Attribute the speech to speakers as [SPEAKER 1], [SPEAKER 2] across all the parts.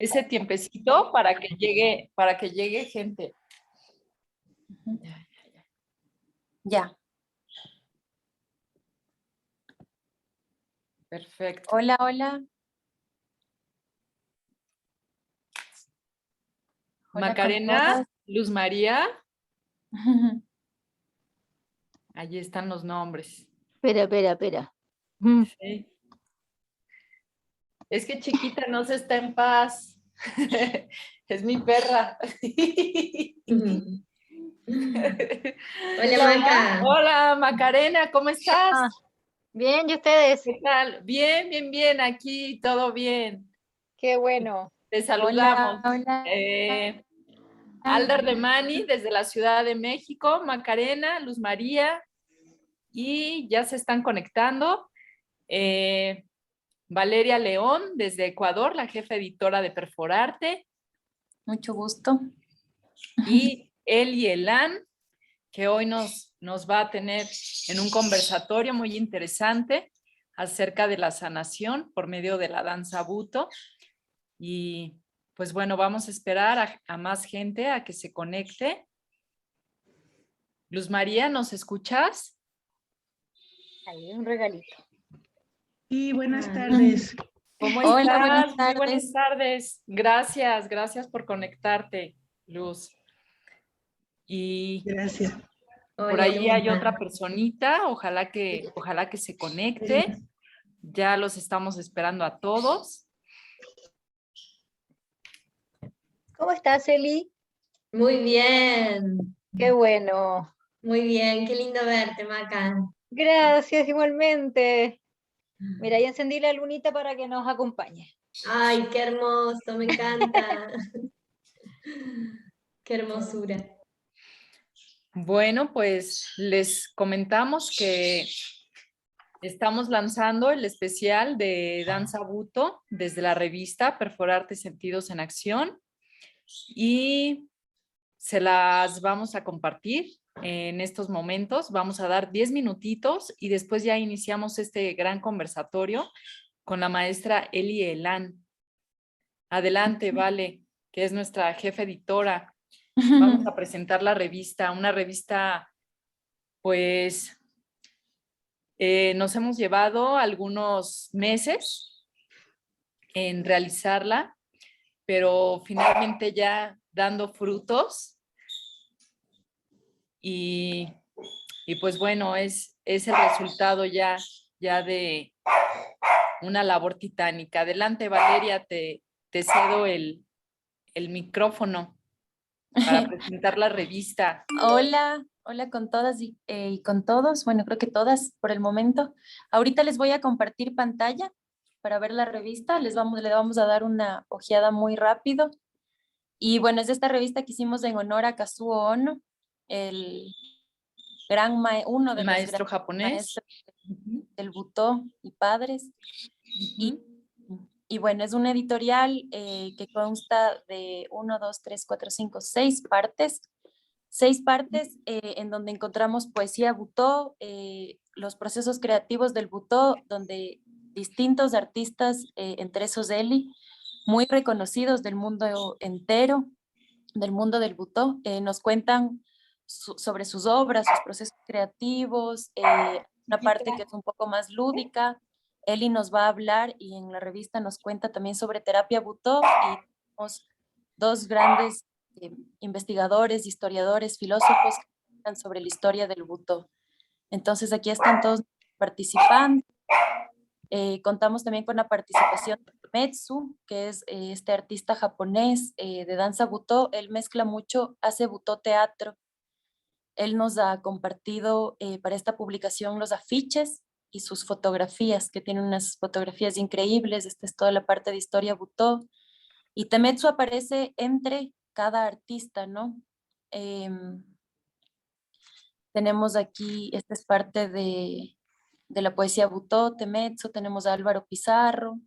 [SPEAKER 1] ese tiempecito para que llegue gente.
[SPEAKER 2] Ya.
[SPEAKER 1] Perfecto.
[SPEAKER 2] Hola, hola. Hola
[SPEAKER 1] Macarena, Luz María. Allí están los nombres.
[SPEAKER 3] Espera.
[SPEAKER 1] Sí. Es que chiquita no se está en paz. Es mi perra.
[SPEAKER 4] Hola, Maca.
[SPEAKER 1] Hola, Macarena, ¿cómo estás?
[SPEAKER 3] Bien, ¿y ustedes?
[SPEAKER 1] ¿Qué tal? Bien, aquí, todo bien.
[SPEAKER 3] Qué bueno.
[SPEAKER 1] Te saludamos.
[SPEAKER 2] Hola.
[SPEAKER 1] Alder de Mani, desde la Ciudad de México, Macarena, Luz María, y ya se están conectando. Valeria León, desde Ecuador, la jefa editora de Perforarte.
[SPEAKER 2] Mucho gusto.
[SPEAKER 1] Y Eli Elan, que hoy nos va a tener en un conversatorio muy interesante acerca de la sanación por medio de la danza Buto. Y pues bueno, vamos a esperar a más gente a que se conecte. Luz María, ¿nos escuchas?
[SPEAKER 3] Ahí, un regalito.
[SPEAKER 5] Sí, buenas tardes.
[SPEAKER 1] ¿Cómo
[SPEAKER 2] Hola,
[SPEAKER 1] estás?
[SPEAKER 2] buenas
[SPEAKER 1] Muy
[SPEAKER 2] tardes.
[SPEAKER 1] buenas tardes. Gracias por conectarte, Luz. Y
[SPEAKER 5] Gracias.
[SPEAKER 1] por
[SPEAKER 4] Hola,
[SPEAKER 1] ahí hay
[SPEAKER 4] Luna.
[SPEAKER 1] otra personita, ojalá que se conecte. Ya los estamos esperando a todos.
[SPEAKER 3] ¿Cómo estás, Eli?
[SPEAKER 4] Muy bien,
[SPEAKER 3] Qué bueno.
[SPEAKER 4] muy bien. Qué lindo verte, Maca.
[SPEAKER 3] Gracias, igualmente. Mira, ya encendí la lunita para que nos acompañe.
[SPEAKER 4] Ay, qué hermoso, me encanta. Qué hermosura.
[SPEAKER 1] Bueno, pues les comentamos que estamos lanzando el especial de Danza Buto desde la revista Perforarte Sentidos en Acción y se las vamos a compartir en estos momentos. Vamos a dar 10 minutitos y después ya iniciamos este gran conversatorio con la maestra Eli Elan. Adelante, Vale, que es nuestra jefa editora. Vamos a presentar la revista, una revista, pues, nos hemos llevado algunos meses en realizarla, pero finalmente ya dando frutos y pues bueno, es el resultado ya de una labor titánica. Adelante, Valeria, te cedo el micrófono para presentar la revista.
[SPEAKER 2] Hola con todas y con todos. Bueno, creo que todas por el momento. Ahorita les voy a compartir pantalla para ver la revista. le vamos a dar una ojeada muy rápido. Y bueno, es esta revista que hicimos en honor a Kazuo Ono, el uno de
[SPEAKER 1] El
[SPEAKER 2] los
[SPEAKER 1] maestro
[SPEAKER 2] grandes
[SPEAKER 1] japonés.
[SPEAKER 2] maestros del Butó y padres. Y bueno, es una editorial que consta de 1, 2, 3, 4, 5, 6 partes. 6 partes en donde encontramos poesía Butó, los procesos creativos del Butó, donde distintos artistas, entre esos Eli, muy reconocidos del mundo entero, del mundo del Butó, nos cuentan sobre sus obras, sus procesos creativos, una parte que es un poco más lúdica. Eli nos va a hablar y en la revista nos cuenta también sobre terapia Butó y tenemos dos grandes investigadores, historiadores, filósofos que hablan sobre la historia del Butó. Entonces aquí están todos participando. Contamos también con la participación de Metsu, que es este artista japonés de danza Butó. Él mezcla mucho, hace Butó teatro. Él nos ha compartido para esta publicación los afiches y sus fotografías, que tienen unas fotografías increíbles. Esta es toda la parte de historia Butó. Y Temetsu aparece entre cada artista, ¿no? Tenemos aquí, esta es parte de la poesía Butó, Temetsu, tenemos a Álvaro Pizarro,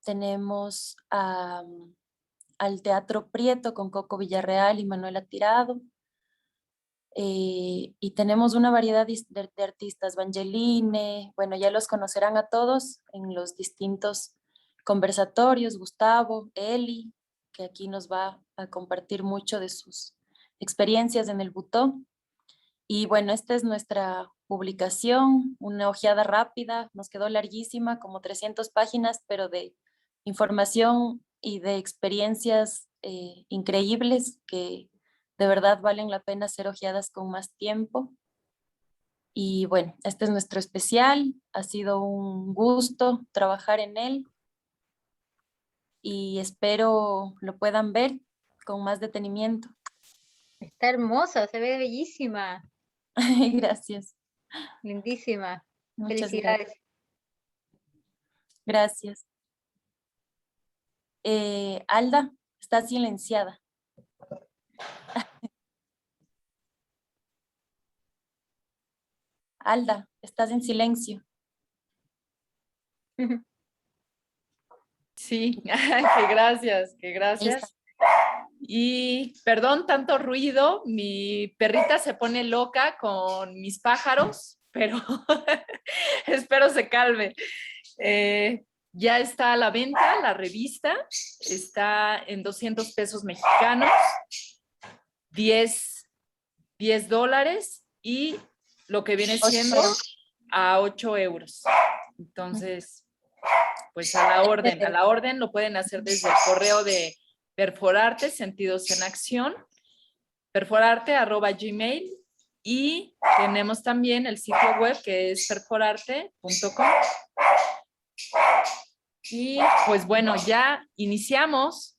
[SPEAKER 2] tenemos al Teatro Prieto con Coco Villarreal y Manuela Tirado, y tenemos una variedad de artistas, Vangeline, bueno, ya los conocerán a todos en los distintos conversatorios, Gustavo, Eli, que aquí nos va a compartir mucho de sus experiencias en el butó. Y bueno, esta es nuestra publicación, una ojeada rápida, nos quedó larguísima, como 300 páginas, pero de información y de experiencias increíbles que de verdad valen la pena ser ojeadas con más tiempo. Y bueno, este es nuestro especial, ha sido un gusto trabajar en él y espero lo puedan ver con más detenimiento.
[SPEAKER 3] Está hermosa, se ve bellísima,
[SPEAKER 2] Gracias,
[SPEAKER 3] lindísima.
[SPEAKER 2] muchas
[SPEAKER 3] Felicidades.
[SPEAKER 2] gracias. Alda, está silenciada. Alda, estás en silencio.
[SPEAKER 1] Sí, que gracias, que
[SPEAKER 2] Ahí
[SPEAKER 1] gracias.
[SPEAKER 2] está.
[SPEAKER 1] Y perdón, tanto ruido, mi perrita se pone loca con mis pájaros, pero espero se calme. Ya está a la venta la revista, está en 200 pesos mexicanos, 10 dólares y lo que viene
[SPEAKER 2] 8
[SPEAKER 1] siendo
[SPEAKER 2] euros.
[SPEAKER 1] a 8 euros. Entonces, pues a la orden lo pueden hacer desde el correo de Perforarte, Sentidos en Acción, perforarte@gmail, y tenemos también el sitio web que es perforarte.com. Y pues bueno, ya iniciamos,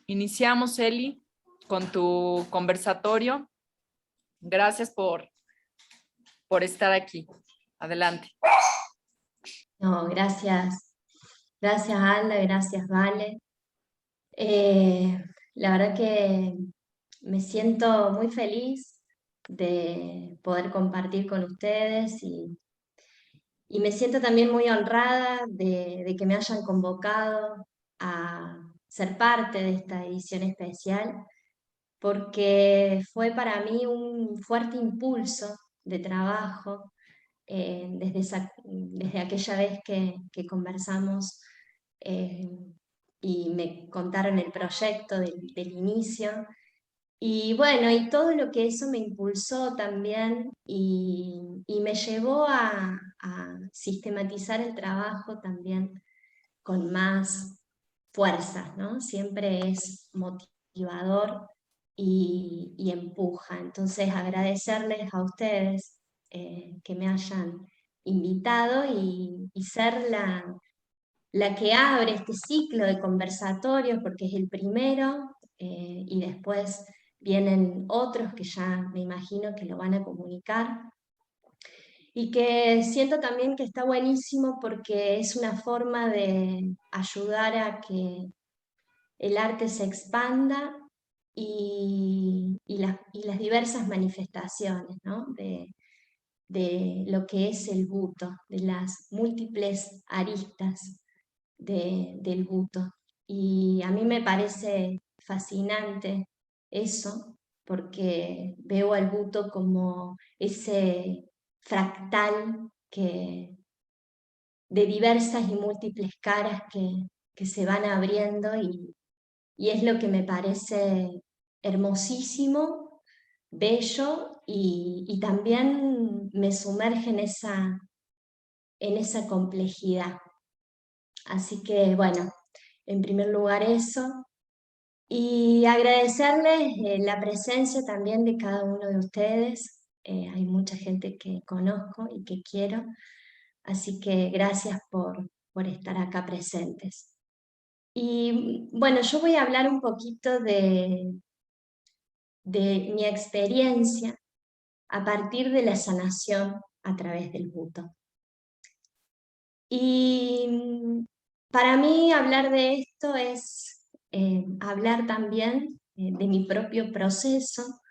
[SPEAKER 1] Eli, con tu conversatorio. Gracias por estar aquí. Adelante.
[SPEAKER 4] No, gracias. Gracias, Alda, gracias, Vale. La verdad que me siento muy feliz de poder compartir con ustedes y me siento también muy honrada de que me hayan convocado a ser parte de esta edición especial, porque fue para mí un fuerte impulso de trabajo desde aquella vez que conversamos y me contaron el proyecto del inicio. Y bueno, y todo lo que eso me impulsó también y me llevó a sistematizar el trabajo también con más fuerza, ¿no? Siempre es motivador y empuja. Entonces, agradecerles a ustedes que me hayan invitado y ser la que abre este ciclo de conversatorios, porque es el primero, y después vienen otros que ya me imagino que lo van a comunicar. Y que siento también que está buenísimo porque es una forma de ayudar a que el arte se expanda y las diversas manifestaciones, ¿no? de lo que es el buto, de las múltiples aristas del buto. Y a mí me parece fascinante eso, porque veo al buto como ese fractal de diversas y múltiples caras que se van abriendo y es lo que me parece hermosísimo, bello y también me sumerge en esa complejidad. Así que bueno, en primer lugar eso. Y agradecerles la presencia también de cada uno de ustedes. Hay mucha gente que conozco y que quiero. Así que gracias por estar acá presentes. Y bueno, yo voy a hablar un poquito de mi experiencia a partir de la sanación a través del buto. Y para mí hablar de esto es hablar también de mi propio proceso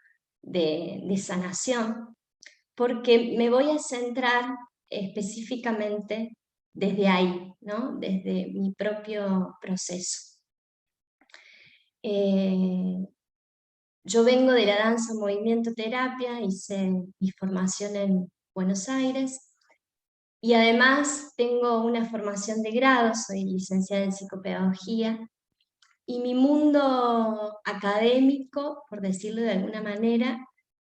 [SPEAKER 4] de sanación, porque me voy a centrar específicamente desde ahí, ¿no? Desde mi propio proceso. Yo vengo de la danza movimiento terapia, hice mi formación en Buenos Aires Y además tengo una formación de grado, soy licenciada en psicopedagogía, y mi mundo académico, por decirlo de alguna manera,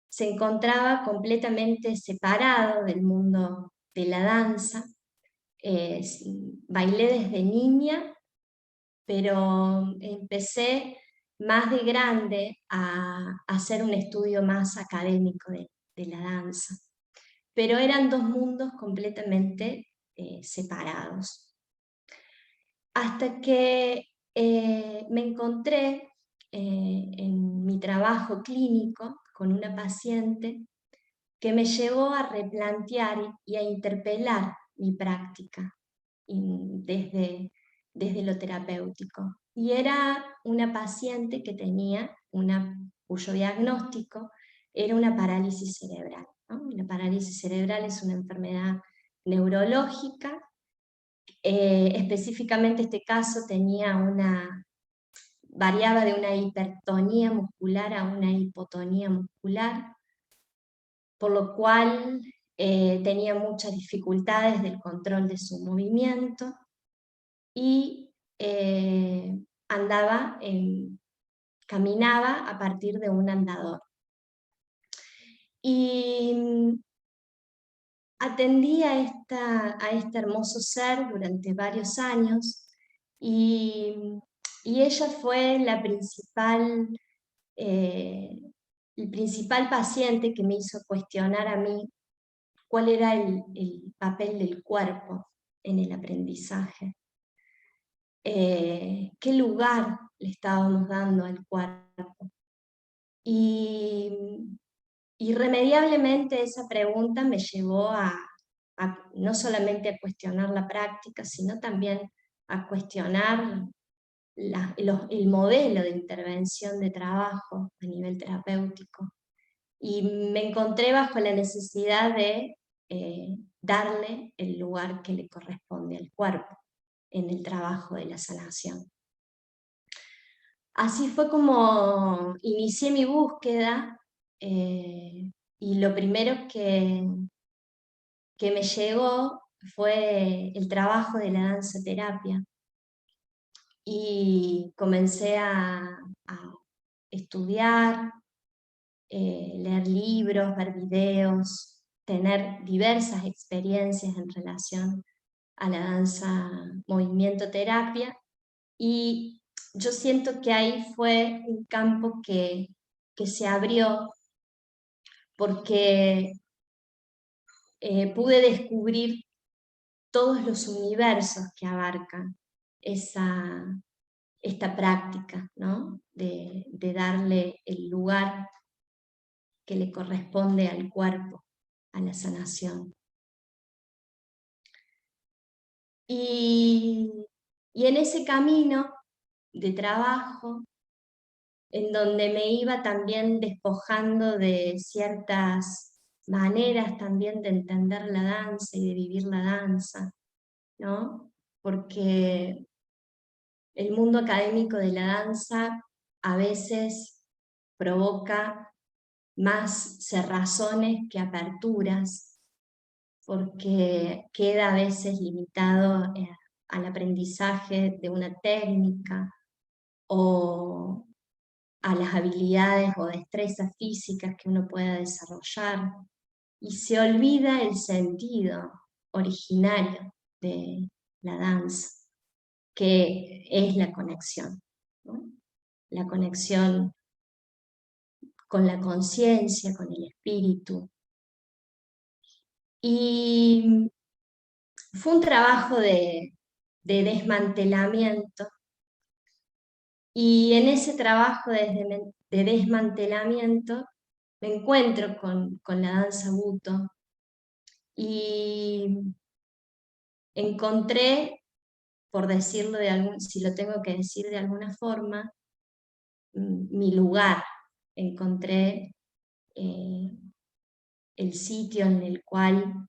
[SPEAKER 4] se encontraba completamente separado del mundo de la danza. Bailé desde niña, pero empecé más de grande a hacer un estudio más académico de la danza. Pero eran dos mundos completamente separados. Hasta que me encontré en mi trabajo clínico con una paciente que me llevó a replantear y a interpelar mi práctica desde lo terapéutico. Y era una paciente que tenía cuyo diagnóstico era una parálisis cerebral, ¿no? La parálisis cerebral es una enfermedad neurológica. Específicamente este caso variaba de una hipertonía muscular a una hipotonía muscular, por lo cual tenía muchas dificultades del control de su movimiento y caminaba a partir de un andador. Y atendí a este hermoso ser durante varios años, y ella fue el principal paciente que me hizo cuestionar a mí cuál era el papel del cuerpo en el aprendizaje. ¿Qué lugar le estábamos dando al cuerpo? Y irremediablemente esa pregunta me llevó no solamente a cuestionar la práctica, sino también a cuestionar el modelo de intervención de trabajo a nivel terapéutico. Y me encontré bajo la necesidad de darle el lugar que le corresponde al cuerpo en el trabajo de la sanación. Así fue como inicié mi búsqueda, y lo primero que me llegó fue el trabajo de la danza terapia. Y comencé a estudiar, leer libros, ver videos, tener diversas experiencias en relación a la danza movimiento terapia, y yo siento que ahí fue un campo que se abrió porque pude descubrir todos los universos que abarcan esta práctica, ¿no? de darle el lugar que le corresponde al cuerpo, a la sanación. Y en ese camino de trabajo, en donde me iba también despojando de ciertas maneras también de entender la danza y de vivir la danza, ¿no? Porque el mundo académico de la danza a veces provoca más cerrazones que aperturas, porque queda a veces limitado al aprendizaje de una técnica o a las habilidades o destrezas físicas que uno pueda desarrollar, y se olvida el sentido originario de la danza, que es la conexión, ¿no? La conexión con la conciencia, con el espíritu. Y fue un trabajo de desmantelamiento, y en ese trabajo de desmantelamiento me encuentro con la danza Butto, y encontré, por decirlo si lo tengo que decir de alguna forma, mi lugar. Encontré el sitio en el cual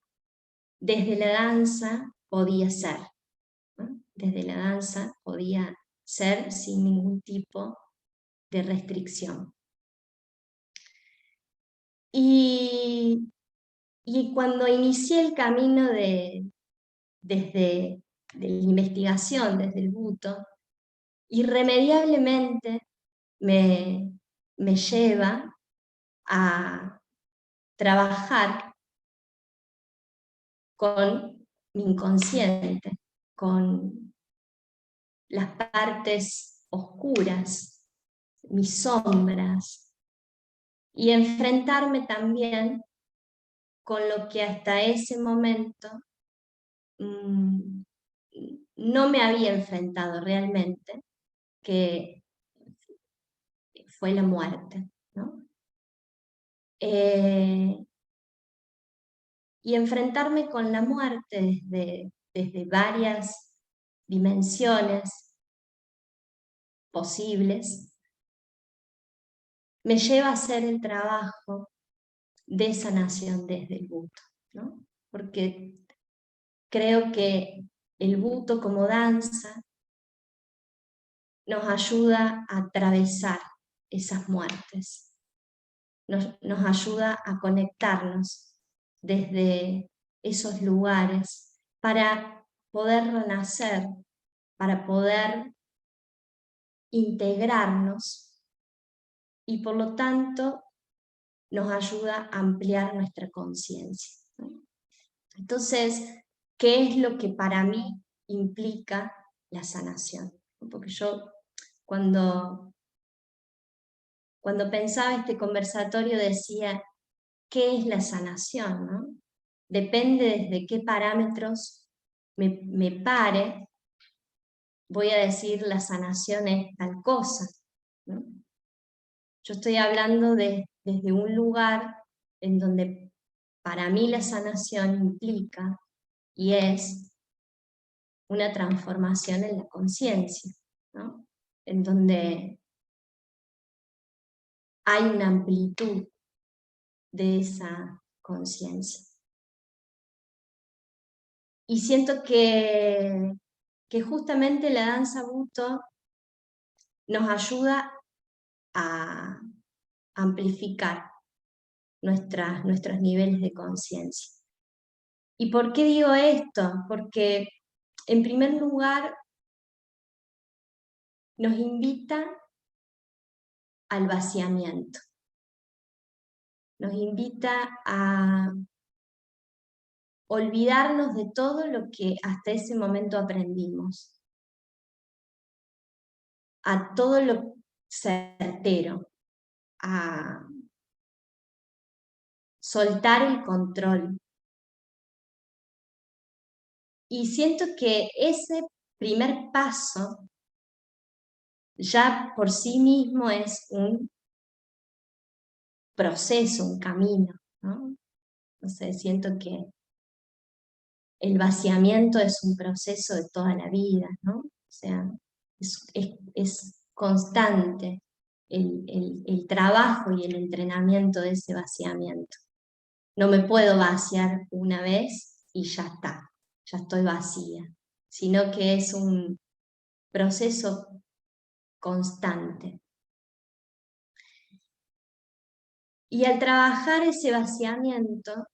[SPEAKER 4] desde la danza podía ser, ¿no? Desde la danza podía ser sin ningún tipo de restricción. Y cuando inicié el camino de desde de la investigación, desde el buto, irremediablemente me lleva a trabajar con mi inconsciente, con las partes oscuras, mis sombras, y enfrentarme también con lo que hasta ese momento no me había enfrentado realmente, que fue la muerte, ¿no? Y enfrentarme con la muerte desde varias dimensiones posibles, me lleva a hacer el trabajo de sanación desde el buto, ¿no? Porque creo que el buto como danza nos ayuda a atravesar esas muertes, nos ayuda a conectarnos desde esos lugares para poder renacer, para poder integrarnos y por lo tanto nos ayuda a ampliar nuestra conciencia, ¿no? Entonces, ¿qué es lo que para mí implica la sanación? Porque yo cuando pensaba este conversatorio decía, ¿qué es la sanación, ¿no? Depende desde qué parámetros me pare, voy a decir la sanación es tal cosa, ¿no? Yo estoy hablando desde un lugar en donde para mí la sanación implica y es una transformación en la conciencia, ¿no? En donde hay una amplitud de esa conciencia. Y siento que justamente la danza buto nos ayuda a amplificar nuestros niveles de conciencia. ¿Y por qué digo esto? Porque en primer lugar nos invita al vaciamiento, nos invita a olvidarnos de todo lo que hasta ese momento aprendimos, a todo lo certero, a soltar el control. Y siento que ese primer paso ya por sí mismo es un proceso, un camino, ¿no? No sé, siento que el vaciamiento es un proceso de toda la vida, ¿no? O sea, es constante el trabajo y el entrenamiento de ese vaciamiento. No me puedo vaciar una vez y ya está, ya estoy vacía, sino que es un proceso constante. Y al trabajar ese vaciamiento,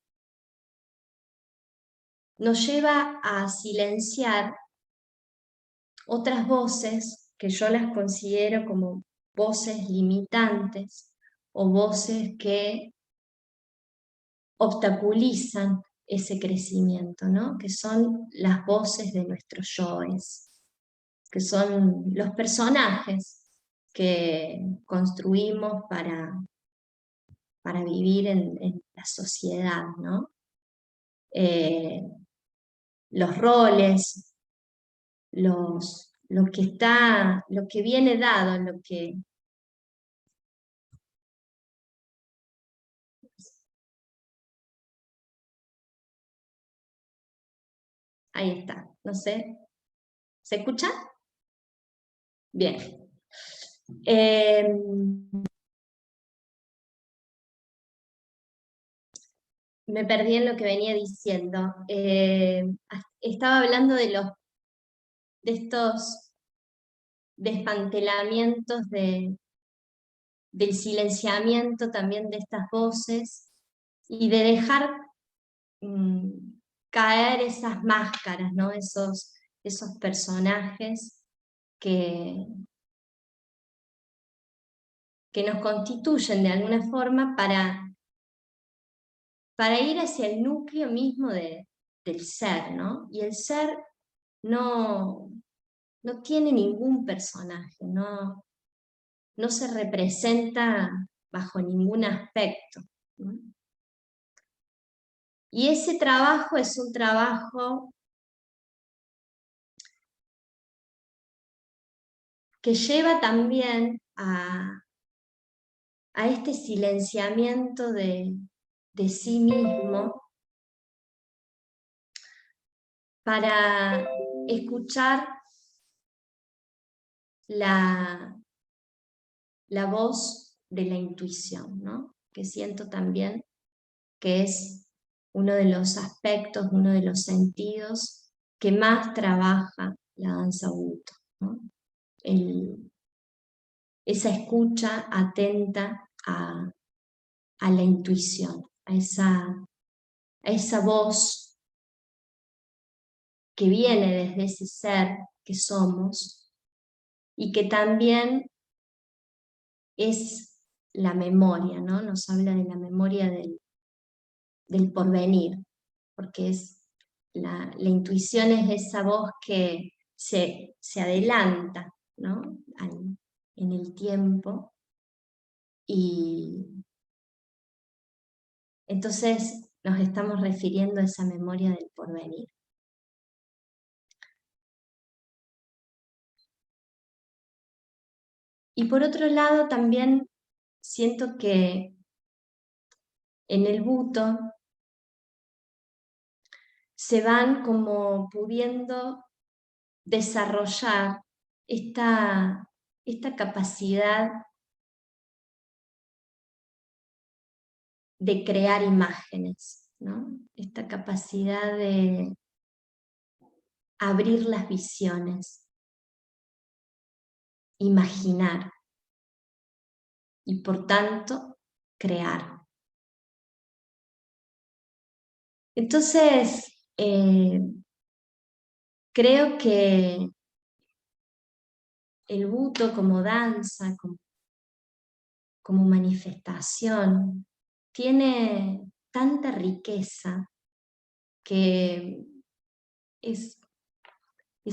[SPEAKER 4] nos lleva a silenciar otras voces que yo las considero como voces limitantes o voces que obstaculizan ese crecimiento, ¿no? Que son las voces de nuestros yoes, que son los personajes que construimos para vivir en la sociedad, ¿no? Los roles, lo que viene dado, lo que ahí está, no sé, ¿se escucha? Bien. Me perdí en lo que venía diciendo. Estaba hablando de estos desmantelamientos del silenciamiento también de estas voces y de dejar caer esas máscaras, ¿no? Esos personajes que nos constituyen de alguna forma para ir hacia el núcleo mismo del ser, ¿no? Y el ser no tiene ningún personaje, no se representa bajo ningún aspecto, ¿no? Y ese trabajo es un trabajo que lleva también a este silenciamiento de sí mismo para escuchar la voz de la intuición, ¿no? Que siento también que es uno de los aspectos, uno de los sentidos que más trabaja la danza Butto, ¿no? Esa escucha atenta a la intuición, a esa voz que viene desde ese ser que somos y que también es la memoria, ¿no? Nos habla de la memoria del porvenir, porque es la intuición es esa voz que se adelanta, ¿no? En el tiempo, y entonces nos estamos refiriendo a esa memoria del porvenir. Y por otro lado también siento que en el Butto se van como pudiendo desarrollar esta capacidad de crear imágenes, ¿no? Esta capacidad de abrir las visiones, imaginar y por tanto crear. Entonces, creo que el Butto como danza, como manifestación, tiene tanta riqueza que es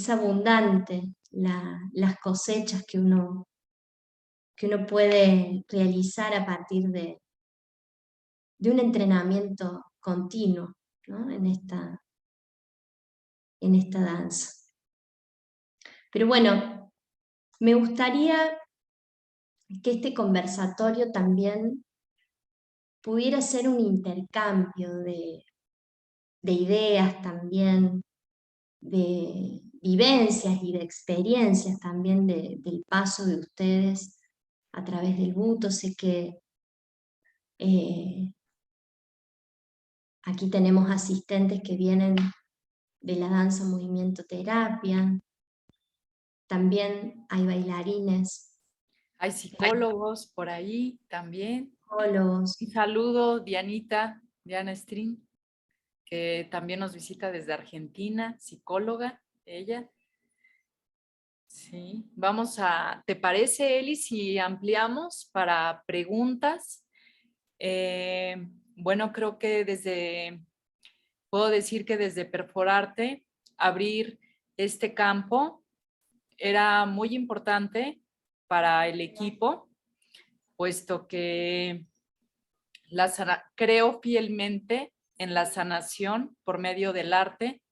[SPEAKER 4] abundante las cosechas que uno puede realizar a partir de un entrenamiento continuo, ¿no? en esta danza. Pero bueno, me gustaría que este conversatorio también pudiera ser un intercambio de ideas también, de vivencias y de experiencias también del paso de ustedes a través del Butto. Sé que aquí tenemos asistentes que vienen de la danza movimiento terapia, también hay bailarines.
[SPEAKER 1] Hay psicólogos por ahí también.
[SPEAKER 4] Psicólogos.
[SPEAKER 1] Un saludo, Diana String, que también nos visita desde Argentina, psicóloga, ella. Sí, ¿te parece, Eli, si ampliamos para preguntas? Bueno, creo que puedo decir que desde Perforarte, abrir este campo era muy importante para el equipo, puesto que creo fielmente en la sanación por medio del arte,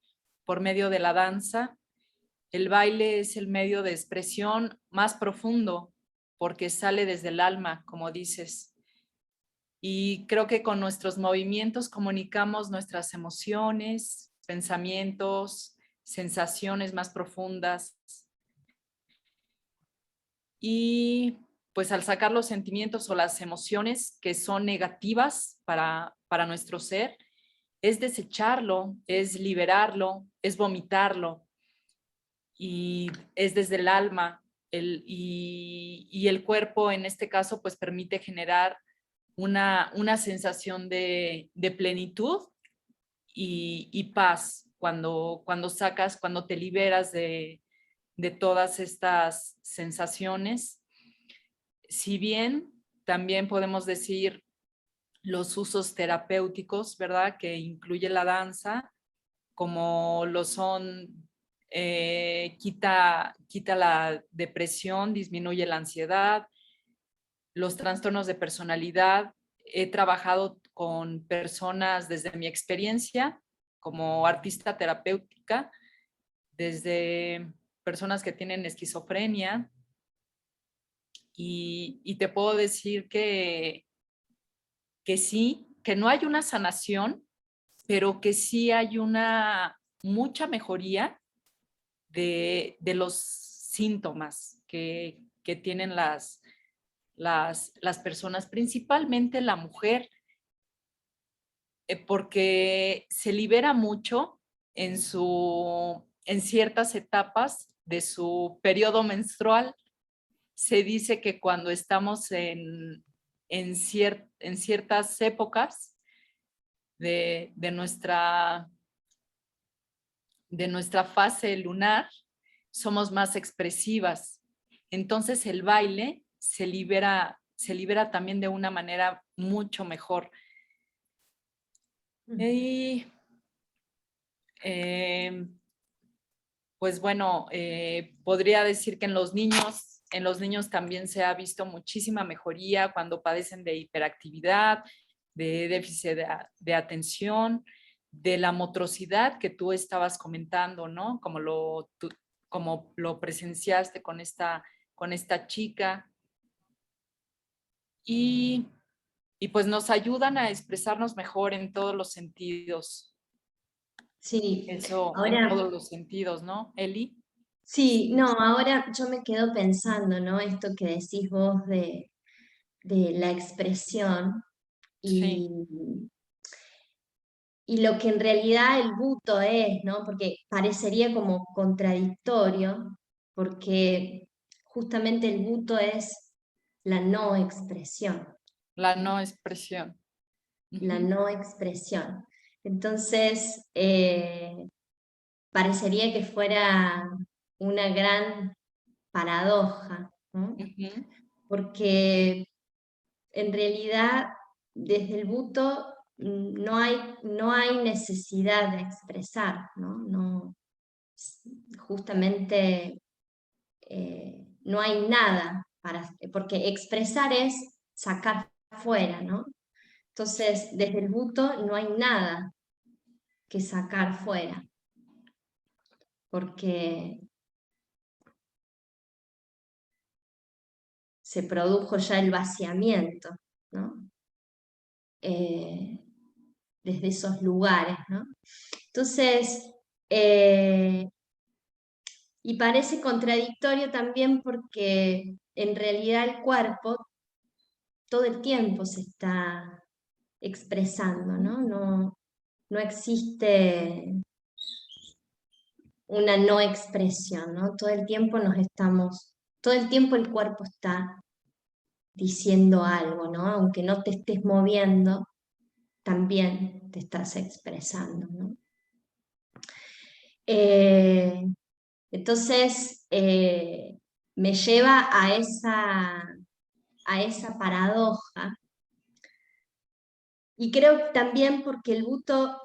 [SPEAKER 1] por medio de la danza. El baile es el medio de expresión más profundo porque sale desde el alma, como dices. Y creo que con nuestros movimientos comunicamos nuestras emociones, pensamientos, sensaciones más profundas. Y pues al sacar los sentimientos o las emociones que son negativas para nuestro ser, es desecharlo, es liberarlo, es vomitarlo, y es desde el alma, y el cuerpo en este caso pues permite generar una sensación de plenitud y paz cuando sacas, cuando te liberas de todas estas sensaciones. Si bien también podemos decir los usos terapéuticos, ¿verdad? Que incluye la danza, como lo son, quita la depresión, disminuye la ansiedad, los trastornos de personalidad. He trabajado con personas desde mi experiencia como artista terapéutica, desde personas que tienen esquizofrenia, y te puedo decir que sí, que no hay una sanación, pero que sí hay una mucha mejoría de los síntomas que tienen las personas, principalmente la mujer, porque se libera mucho en ciertas etapas de su periodo menstrual. Se dice que cuando estamos en ciertas épocas de nuestra fase lunar, somos más expresivas. Entonces el baile se libera también de una manera mucho mejor. Y pues bueno, podría decir que en los niños también se ha visto muchísima mejoría cuando padecen de hiperactividad, de déficit de atención, de la motricidad que tú estabas comentando, ¿no? Como lo presenciaste con esta chica. Y pues nos ayudan a expresarnos mejor en todos los sentidos.
[SPEAKER 4] Sí,
[SPEAKER 1] Eso, en
[SPEAKER 4] ahora,
[SPEAKER 1] todos los sentidos, ¿no, Eli?
[SPEAKER 4] sí, no, ahora yo me quedo pensando, ¿no? Esto que decís vos de la expresión
[SPEAKER 1] Sí,
[SPEAKER 4] y lo que en realidad el buto es, ¿no? Porque parecería como contradictorio, porque justamente el buto es la no expresión,
[SPEAKER 1] la no expresión.
[SPEAKER 4] la
[SPEAKER 1] Ujú,
[SPEAKER 4] no expresión. Entonces, parecería que fuera una gran paradoja, ¿no?
[SPEAKER 1] ujú.
[SPEAKER 4] Porque en realidad desde el buto no hay necesidad de expresar, ¿no? Justamente no hay nada porque expresar es sacar fuera, ¿no? Entonces, desde el buto no hay nada que sacar fuera, porque se produjo ya el vaciamiento, ¿no? Desde esos lugares, ¿no? Entonces, y parece contradictorio también porque en realidad el cuerpo todo el tiempo se está expresando, ¿no? No existe una no expresión, ¿no? Todo el tiempo el cuerpo está diciendo algo, ¿no? Aunque no te estés moviendo, también te estás expresando, ¿no? Entonces, me lleva a esa paradoja, y creo también porque el buto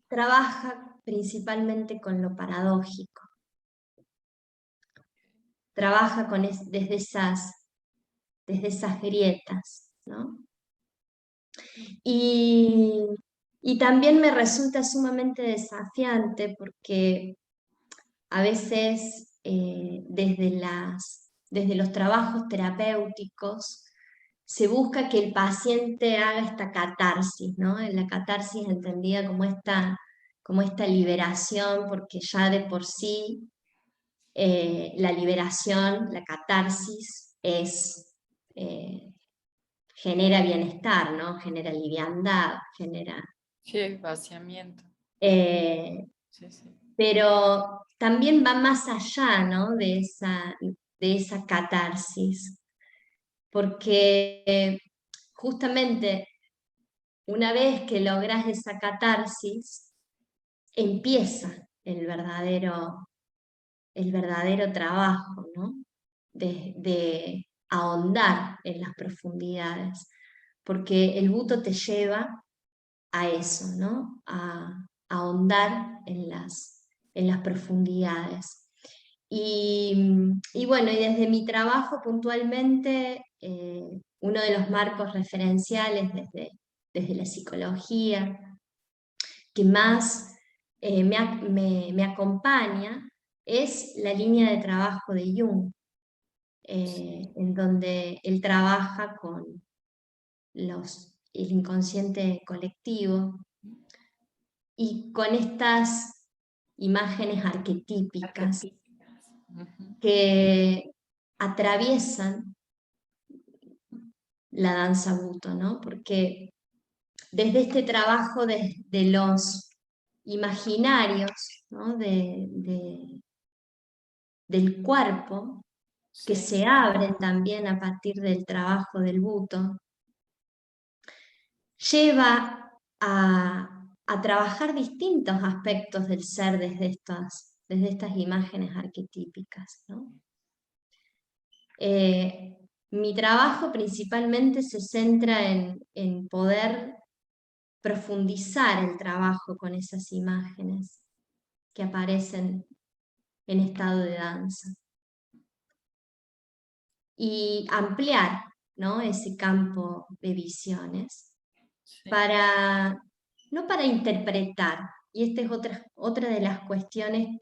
[SPEAKER 4] trabaja principalmente con lo paradójico, trabaja desde esas grietas, ¿no? Y también me resulta sumamente desafiante porque a veces desde los trabajos terapéuticos se busca que el paciente haga esta catarsis, ¿no? La catarsis entendida como esta liberación, porque ya de por sí la liberación, la catarsis, genera bienestar, ¿no? Genera liviandad, genera...
[SPEAKER 1] Sí, vaciamiento.
[SPEAKER 4] eh,
[SPEAKER 1] Sí, sí.
[SPEAKER 4] pero también va más allá, ¿no? de esa catarsis, porque justamente una vez que logras esa catarsis, empieza el verdadero trabajo, ¿no? De ahondar en las profundidades, porque el buto te lleva a eso, ¿no? A ahondar en las profundidades. Y bueno, y desde mi trabajo puntualmente, uno de los marcos referenciales desde la psicología que más me acompaña es la línea de trabajo de Jung, en donde él trabaja con el inconsciente colectivo y con estas imágenes arquetípicas
[SPEAKER 1] Ujú.
[SPEAKER 4] que atraviesan la danza buto, ¿no? Porque desde este trabajo de los imaginarios, ¿no? Del cuerpo, que
[SPEAKER 1] Sí.
[SPEAKER 4] se abren también a partir del trabajo del buto, lleva a trabajar distintos aspectos del ser desde estas imágenes arquetípicas, ¿no? Mi trabajo principalmente se centra en poder profundizar el trabajo con esas imágenes que aparecen en estado de danza y ampliar, ¿no? Ese campo de visiones
[SPEAKER 1] Sí.
[SPEAKER 4] no para interpretar, y esta es otra de las cuestiones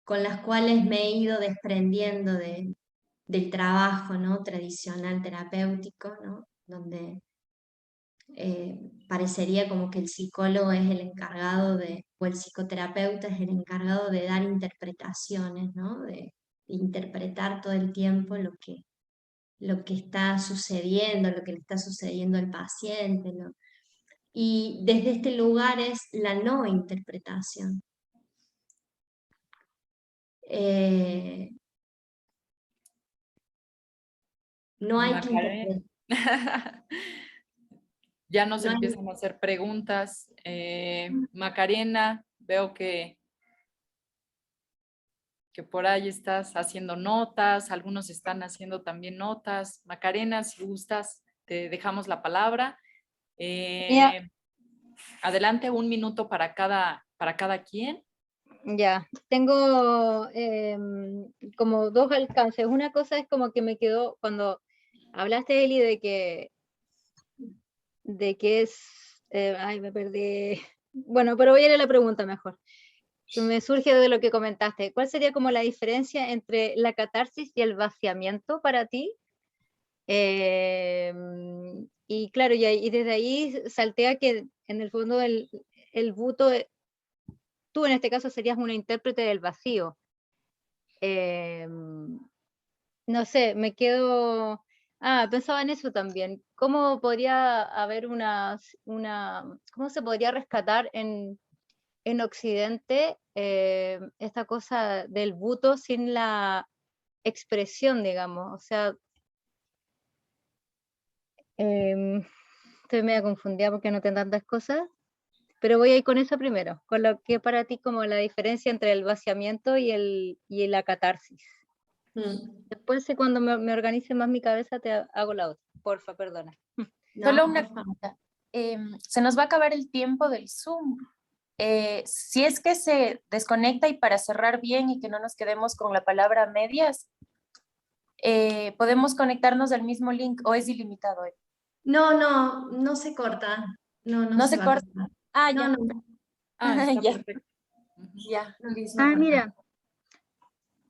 [SPEAKER 4] con las cuales me he ido desprendiendo del trabajo, ¿no? Tradicional terapéutico, ¿no? Donde parecería como que el psicólogo es el encargado o el psicoterapeuta es el encargado de dar interpretaciones, ¿no? De interpretar todo el tiempo lo que está sucediendo, lo que le está sucediendo al paciente, ¿no? Y desde este lugar es la no interpretación. No hay que
[SPEAKER 1] Macarena.
[SPEAKER 4] interpretar.
[SPEAKER 1] Ya nos
[SPEAKER 4] No hay...
[SPEAKER 1] empiezan a hacer preguntas. Macarena, veo que por ahí estás haciendo notas, algunos están haciendo también notas. Macarena, si gustas, te dejamos la palabra.
[SPEAKER 3] Ya,
[SPEAKER 1] Adelante, 1 minuto para cada quien.
[SPEAKER 3] ya. Tengo como dos alcances. Una cosa es como que me quedó cuando hablaste, Eli, de que es... ay, me perdí. Bueno, pero voy a ir a la pregunta mejor. Que me surge de lo que comentaste. ¿Cuál sería como la diferencia entre la catarsis y el vaciamiento para ti? Y claro, y desde ahí saltea que en el fondo el buto, tú en este caso serías una intérprete del vacío. No sé, me quedo... pensaba en eso también. ¿Cómo podría haber cómo se podría rescatar en Occidente esta cosa del buto sin la expresión, digamos? O sea, estoy media confundida porque no tengo tantas cosas, pero voy a ir con eso primero, con lo que para ti como la diferencia entre el vaciamiento y la catarsis. Después, cuando me organice más mi cabeza, te hago la otra. Porfa, perdona.
[SPEAKER 2] Solo
[SPEAKER 4] No,
[SPEAKER 2] una
[SPEAKER 4] por favor.
[SPEAKER 2] pregunta. Se nos va a acabar el tiempo del Zoom. Si es que se desconecta y para cerrar bien y que no nos quedemos con la palabra a medias, ¿podemos conectarnos al mismo link o es ilimitado?
[SPEAKER 4] No se corta. No
[SPEAKER 2] No
[SPEAKER 4] se
[SPEAKER 2] se
[SPEAKER 4] va a
[SPEAKER 2] corta.
[SPEAKER 4] cortar.
[SPEAKER 2] Ah,
[SPEAKER 4] No,
[SPEAKER 2] ya.
[SPEAKER 4] no,
[SPEAKER 1] Está
[SPEAKER 2] Ya,
[SPEAKER 1] perfecto. Ujú.
[SPEAKER 2] ya,
[SPEAKER 4] no
[SPEAKER 2] listo.
[SPEAKER 4] se va a cortar.
[SPEAKER 3] Mira,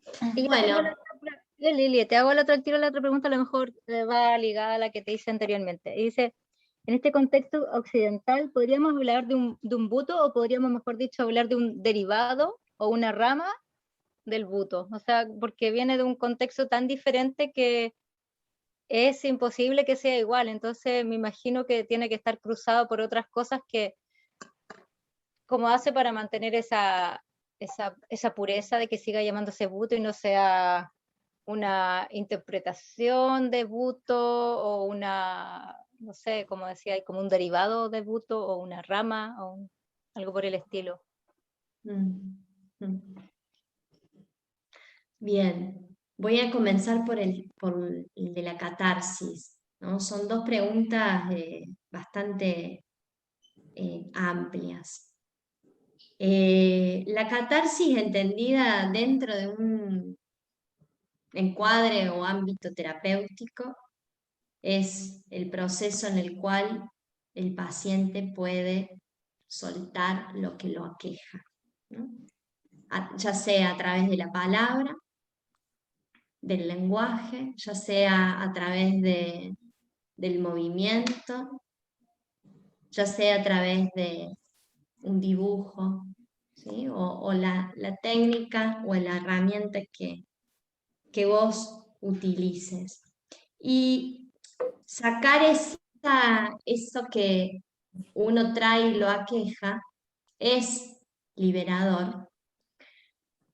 [SPEAKER 3] y ya tengo
[SPEAKER 4] Bueno,
[SPEAKER 3] la otra, Lili, te hago al tiro la otra pregunta, a lo mejor va ligada a la que te hice anteriormente. Y dice, en este contexto occidental, ¿podríamos hablar de un buto o podríamos, mejor dicho, hablar de un derivado o una rama del buto? O sea, porque viene de un contexto tan diferente que es imposible que sea igual. Entonces, me imagino que tiene que estar cruzado por otras cosas que, como hace para mantener esa pureza de que siga llamándose buto y no sea una interpretación de buto o una no sé, como decía, hay como un derivado de buto o una rama o algo por el estilo.
[SPEAKER 4] Mm, mm. Bien, voy a comenzar por el de la catarsis, ¿no? Son dos preguntas bastante amplias. La catarsis entendida dentro de un encuadre o ámbito terapéutico es el proceso en el cual el paciente puede soltar lo que lo aqueja, ¿no? Ya sea a través de la palabra, del lenguaje, ya sea a través del movimiento, ya sea a través de un dibujo, ¿sí? O la técnica o la herramienta que vos utilices. Y sacar eso que uno trae y lo aqueja es liberador,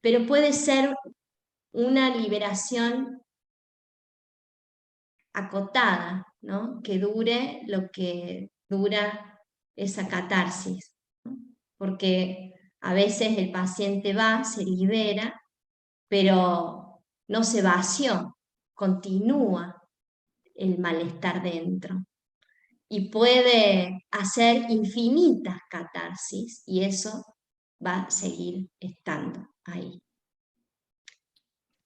[SPEAKER 4] pero puede ser una liberación acotada, ¿no? Que dure lo que dura esa catarsis, ¿no? Porque a veces el paciente va, se libera, pero no se vació, continúa el malestar dentro y puede hacer infinitas catarsis y eso va a seguir estando ahí.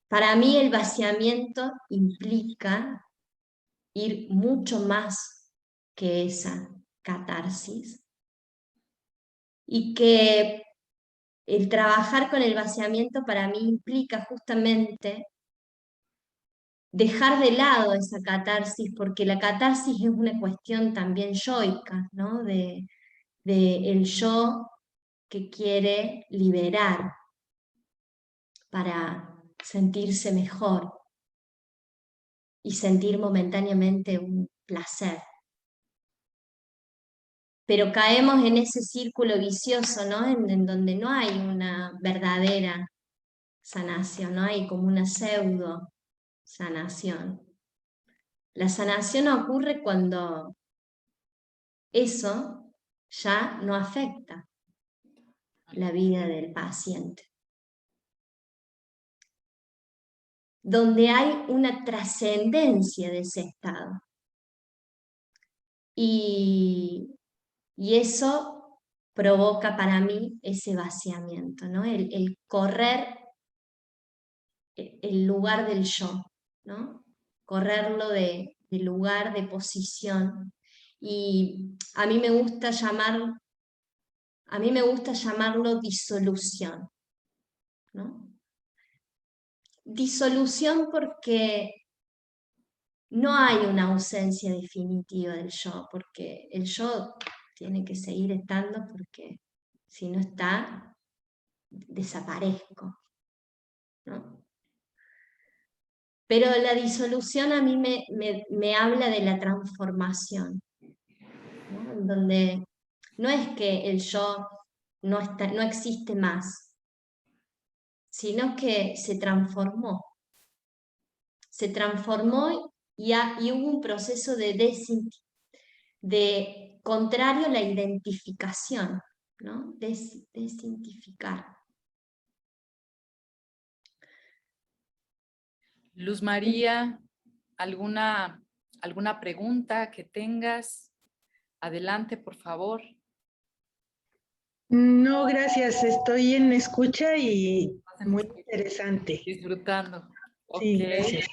[SPEAKER 4] Para mí el vaciamiento implica ir mucho más que esa catarsis y que el trabajar con el vaciamiento para mí implica justamente dejar de lado esa catarsis, porque la catarsis es una cuestión también yoica, ¿no? De el yo que quiere liberar para sentirse mejor y sentir momentáneamente un placer. Pero caemos en ese círculo vicioso, ¿no? En donde no hay una verdadera sanación, no hay como una pseudo sanación. La sanación ocurre cuando eso ya no afecta la vida del paciente. Donde hay una trascendencia de ese estado. Y eso provoca para mí ese vaciamiento, ¿no? El correr el lugar del yo, ¿no? Correrlo del lugar de posición. Y a mí me gusta llamarlo disolución, ¿no? Disolución porque no hay una ausencia definitiva del yo, porque el yo tiene que seguir estando porque si no está, desaparezco, ¿no? Pero la disolución a mí me habla de la transformación, ¿no? En donde no es que el yo no existe más, sino que se transformó. Se transformó y hubo un proceso de contrario a la identificación, ¿no? Desidentificar.
[SPEAKER 1] Luz María, ¿alguna pregunta que tengas? Adelante, por favor.
[SPEAKER 5] No, gracias. Estoy en escucha y muy interesante.
[SPEAKER 1] Disfrutando.
[SPEAKER 5] Sí,
[SPEAKER 1] Ok.
[SPEAKER 5] gracias.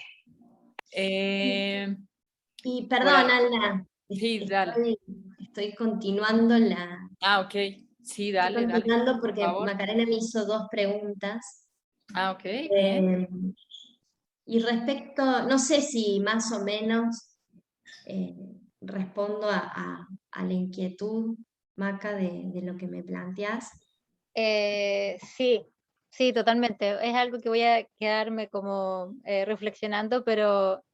[SPEAKER 4] Y perdón, Alda,
[SPEAKER 1] Sí, dale.
[SPEAKER 4] estoy continuando
[SPEAKER 1] Ok. Sí, dale, dale.
[SPEAKER 4] continuando
[SPEAKER 1] Por
[SPEAKER 4] porque
[SPEAKER 1] favor.
[SPEAKER 4] Macarena me hizo dos preguntas.
[SPEAKER 1] Ok, bien.
[SPEAKER 4] Y respecto, no sé si más o menos respondo a la inquietud, Maca, de lo que me planteás.
[SPEAKER 3] Sí, sí, totalmente. Es algo que voy a quedarme como reflexionando, pero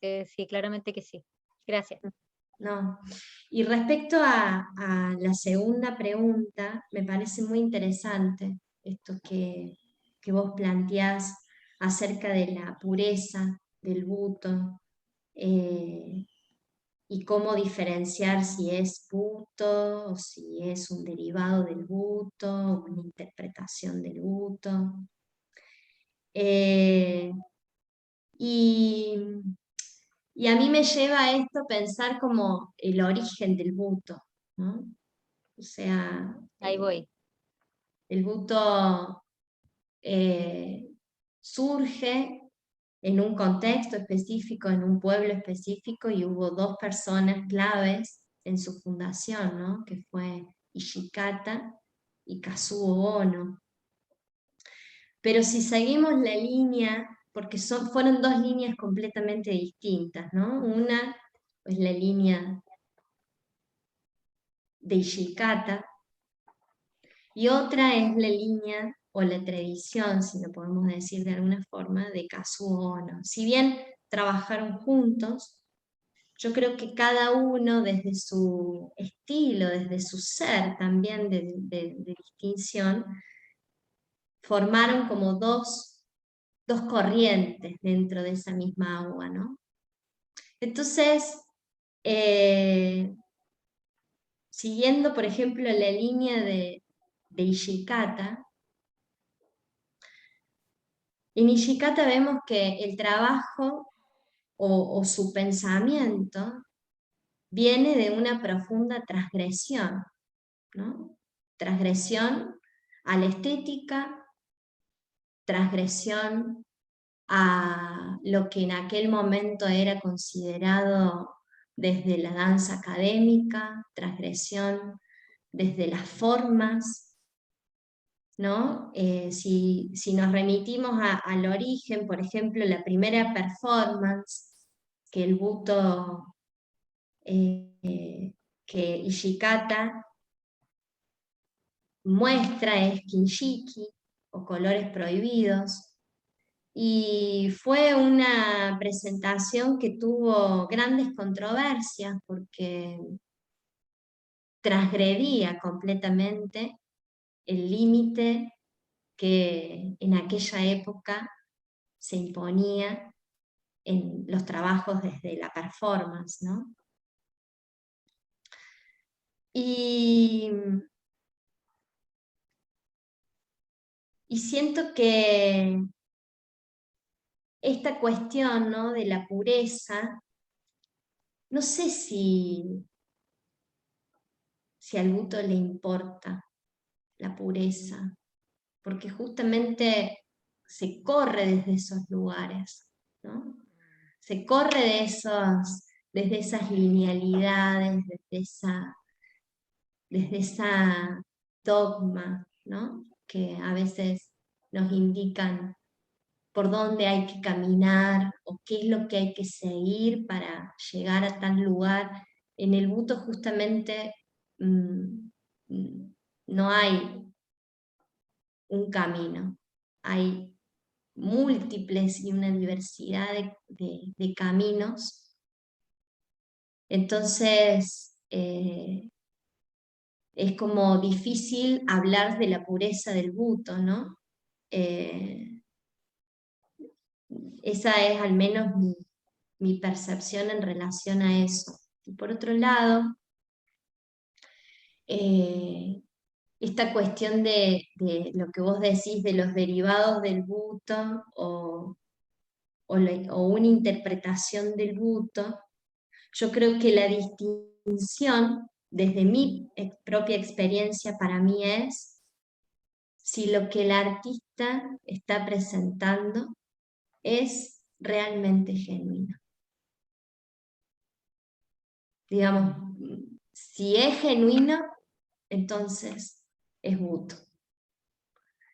[SPEAKER 3] sí, claramente que sí. Gracias.
[SPEAKER 4] No. Y respecto a la segunda pregunta, me parece muy interesante esto que vos planteás acerca de la pureza del buto. y cómo diferenciar si es Buto o si es un derivado del Buto o una interpretación del Buto. Y a mí me lleva a esto pensar como el origen del Buto, ¿no? O sea,
[SPEAKER 3] Ahí voy.
[SPEAKER 4] el Buto surge en un contexto específico, en un pueblo específico, y hubo dos personas claves en su fundación, ¿no? Que fue Ishikata y Kazuo Ono. Pero si seguimos la línea, porque fueron dos líneas completamente distintas, ¿no? Una es la línea de Ishikata y otra es la línea o la tradición, si lo podemos decir de alguna forma, de Kazuo Ono. Si bien trabajaron juntos, yo creo que cada uno desde su estilo, desde su ser también de distinción, formaron como dos corrientes dentro de esa misma agua, ¿no? Entonces, siguiendo, por ejemplo, la línea de Ishikata, en Ishikata vemos que el trabajo o su pensamiento viene de una profunda transgresión, ¿no? Transgresión a la estética, transgresión a lo que en aquel momento era considerado desde la danza académica, transgresión desde las formas, ¿no? Si nos remitimos al origen, por ejemplo, la primera performance que el Buto, que Ishikata muestra es Kinshiki, o colores prohibidos, y fue una presentación que tuvo grandes controversias porque transgredía completamente el límite que en aquella época se imponía en los trabajos desde la performance, ¿no? Y siento que esta cuestión, ¿no?, de la pureza, no sé si al Buto le importa la pureza, porque justamente se corre desde esos lugares, ¿no? Se corre desde esas linealidades, desde esa dogma, ¿no? Que a veces nos indican por dónde hay que caminar o qué es lo que hay que seguir para llegar a tal lugar. En el Buto justamente no hay un camino, hay múltiples y una diversidad de caminos. Entonces, es como difícil hablar de la pureza del Buto, ¿no? Esa es al menos mi percepción en relación a eso. Y por otro lado, esta cuestión de lo que vos decís de los derivados del Buto o una interpretación del Buto, yo creo que la distinción desde mi propia experiencia para mí es si lo que el artista está presentando es realmente genuino. Digamos, si es genuino, entonces es Buto.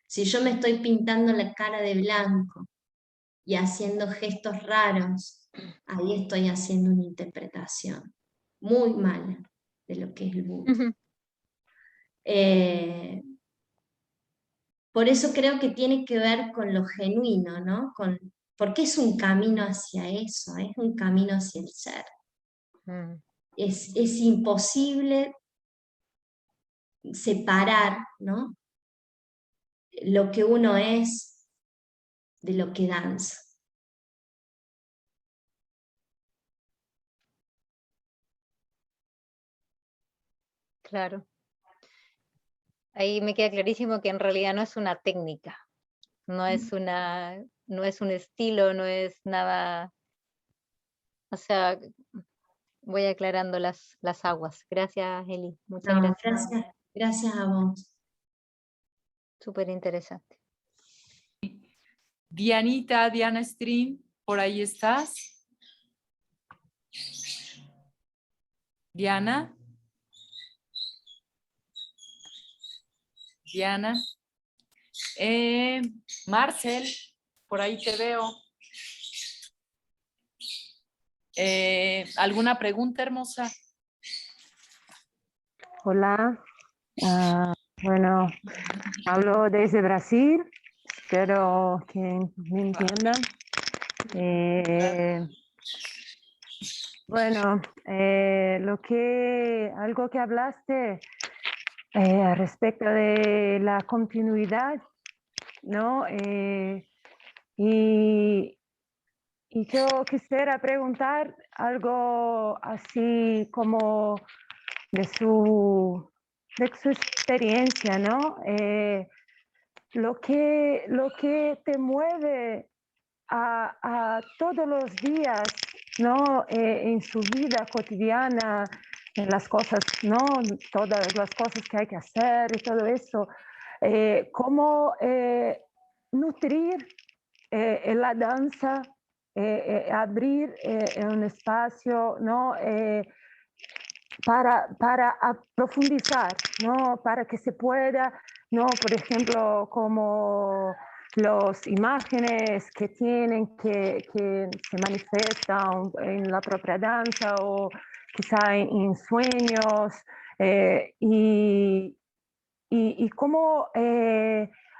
[SPEAKER 4] Si yo me estoy pintando la cara de blanco y haciendo gestos raros, ahí estoy haciendo una interpretación muy mala de lo que es el Buto. Por eso creo que tiene que ver con lo genuino, ¿no? Porque es un camino hacia eso, es un camino hacia el ser. Es imposible separar, ¿no?, lo que uno es de lo que danza.
[SPEAKER 3] Claro. Ahí me queda clarísimo que en realidad no es una técnica, no es un estilo, no es nada, o sea, voy aclarando las aguas. Gracias, Eli, muchas
[SPEAKER 4] No,
[SPEAKER 3] gracias.
[SPEAKER 4] gracias a vos.
[SPEAKER 3] Súper interesante.
[SPEAKER 1] Dianita, Diana Stream, ¿por ahí estás? Diana. Diana. Marcel, por ahí te veo. ¿Alguna pregunta, hermosa?
[SPEAKER 6] Hola, bueno, hablo desde Brasil, espero que me entiendan. Bueno, algo que hablaste respecto de la continuidad, ¿no? Y, y yo quisiera preguntar algo así como de su experiencia, ¿no? Lo que te mueve a todos los días, ¿no? En su vida cotidiana, en las cosas, ¿no? Todas las cosas que hay que hacer y todo eso. Cómo nutrir la danza, abrir un espacio, ¿no? Para profundizar, ¿no? Para que se pueda, ¿no? Por ejemplo, como las imágenes que tienen que se manifiestan en la propia danza o quizá en sueños, y cómo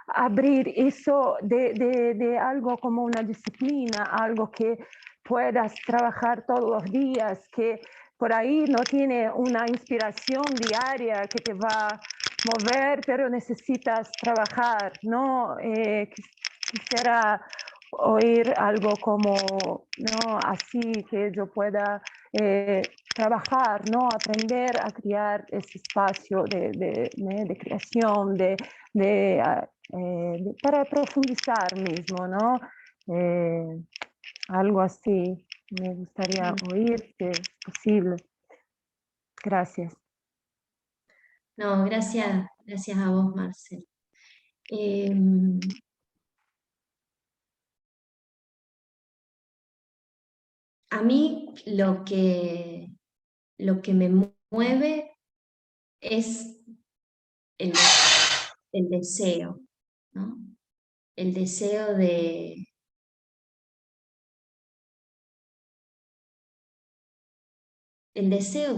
[SPEAKER 6] abrir eso de algo como una disciplina, algo que puedas trabajar todos los días, que por ahí no tiene una inspiración diaria que te va a mover, pero necesitas trabajar, ¿no? Quisiera oír algo como, ¿no? Así que yo pueda trabajar, ¿no? Aprender a crear ese espacio de creación, para profundizar mismo, ¿no? Algo así me gustaría oír, si es posible. Gracias.
[SPEAKER 4] No, gracias a vos, Marcel. A mí lo que me mueve es el deseo, ¿no? El deseo de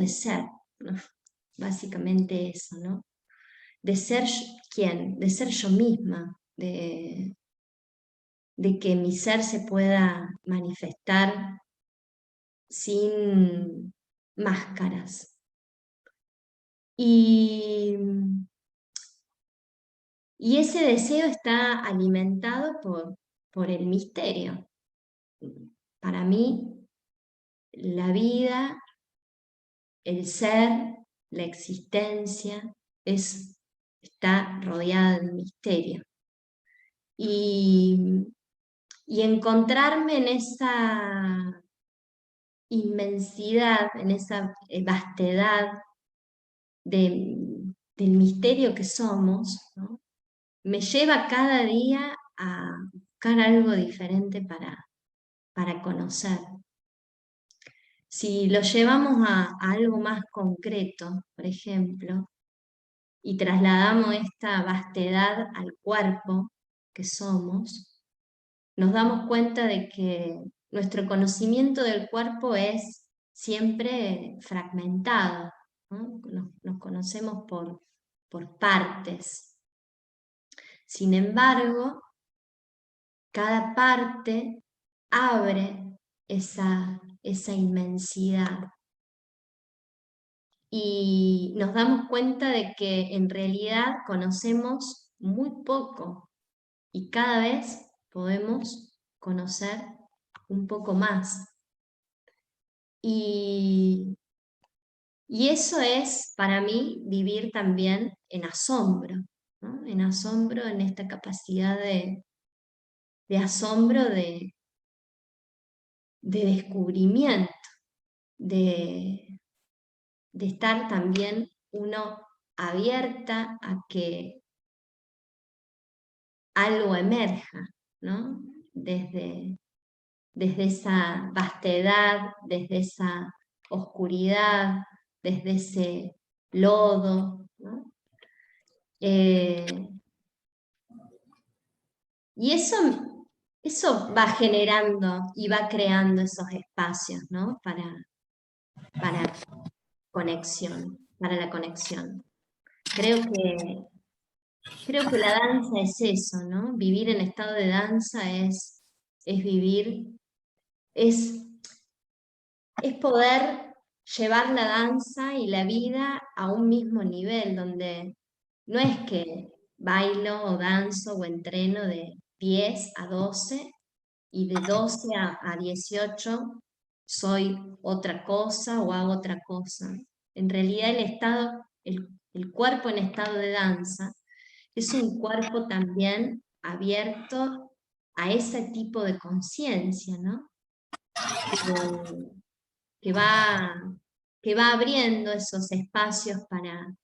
[SPEAKER 4] ser, ¿no? Básicamente eso, ¿no? De ser quién, de ser yo misma, de que mi ser se pueda manifestar sin máscaras. Y ese deseo está alimentado por el misterio. Para mí, la vida, el ser, la existencia, está rodeada de misterio. Y encontrarme en esa inmensidad, en esa vastedad del misterio que somos, ¿no? Me lleva cada día a buscar algo diferente para conocer. Si lo llevamos a algo más concreto, por ejemplo, y trasladamos esta vastedad al cuerpo que somos, nos damos cuenta de que nuestro conocimiento del cuerpo es siempre fragmentado, ¿no? Nos conocemos por partes. Sin embargo, cada parte abre esa inmensidad y nos damos cuenta de que en realidad conocemos muy poco y cada vez podemos conocer un poco más. Y Y eso es para mí vivir también en asombro, ¿no? En asombro, en esta capacidad de asombro, de descubrimiento, de estar también uno abierta a que algo emerja, ¿no? Desde esa vastedad, desde esa oscuridad, desde ese lodo, ¿no? Y eso va generando y va creando esos espacios, ¿no? Para conexión, para la conexión. Creo que la danza es eso, ¿no? Vivir en estado de danza es vivir, es poder llevar la danza y la vida a un mismo nivel, donde no es que bailo o danzo o entreno de 10 a 12 y de 12 a 18 soy otra cosa o hago otra cosa. En realidad el cuerpo en estado de danza es un cuerpo también abierto a ese tipo de conciencia, ¿no? Que va abriendo esos espacios para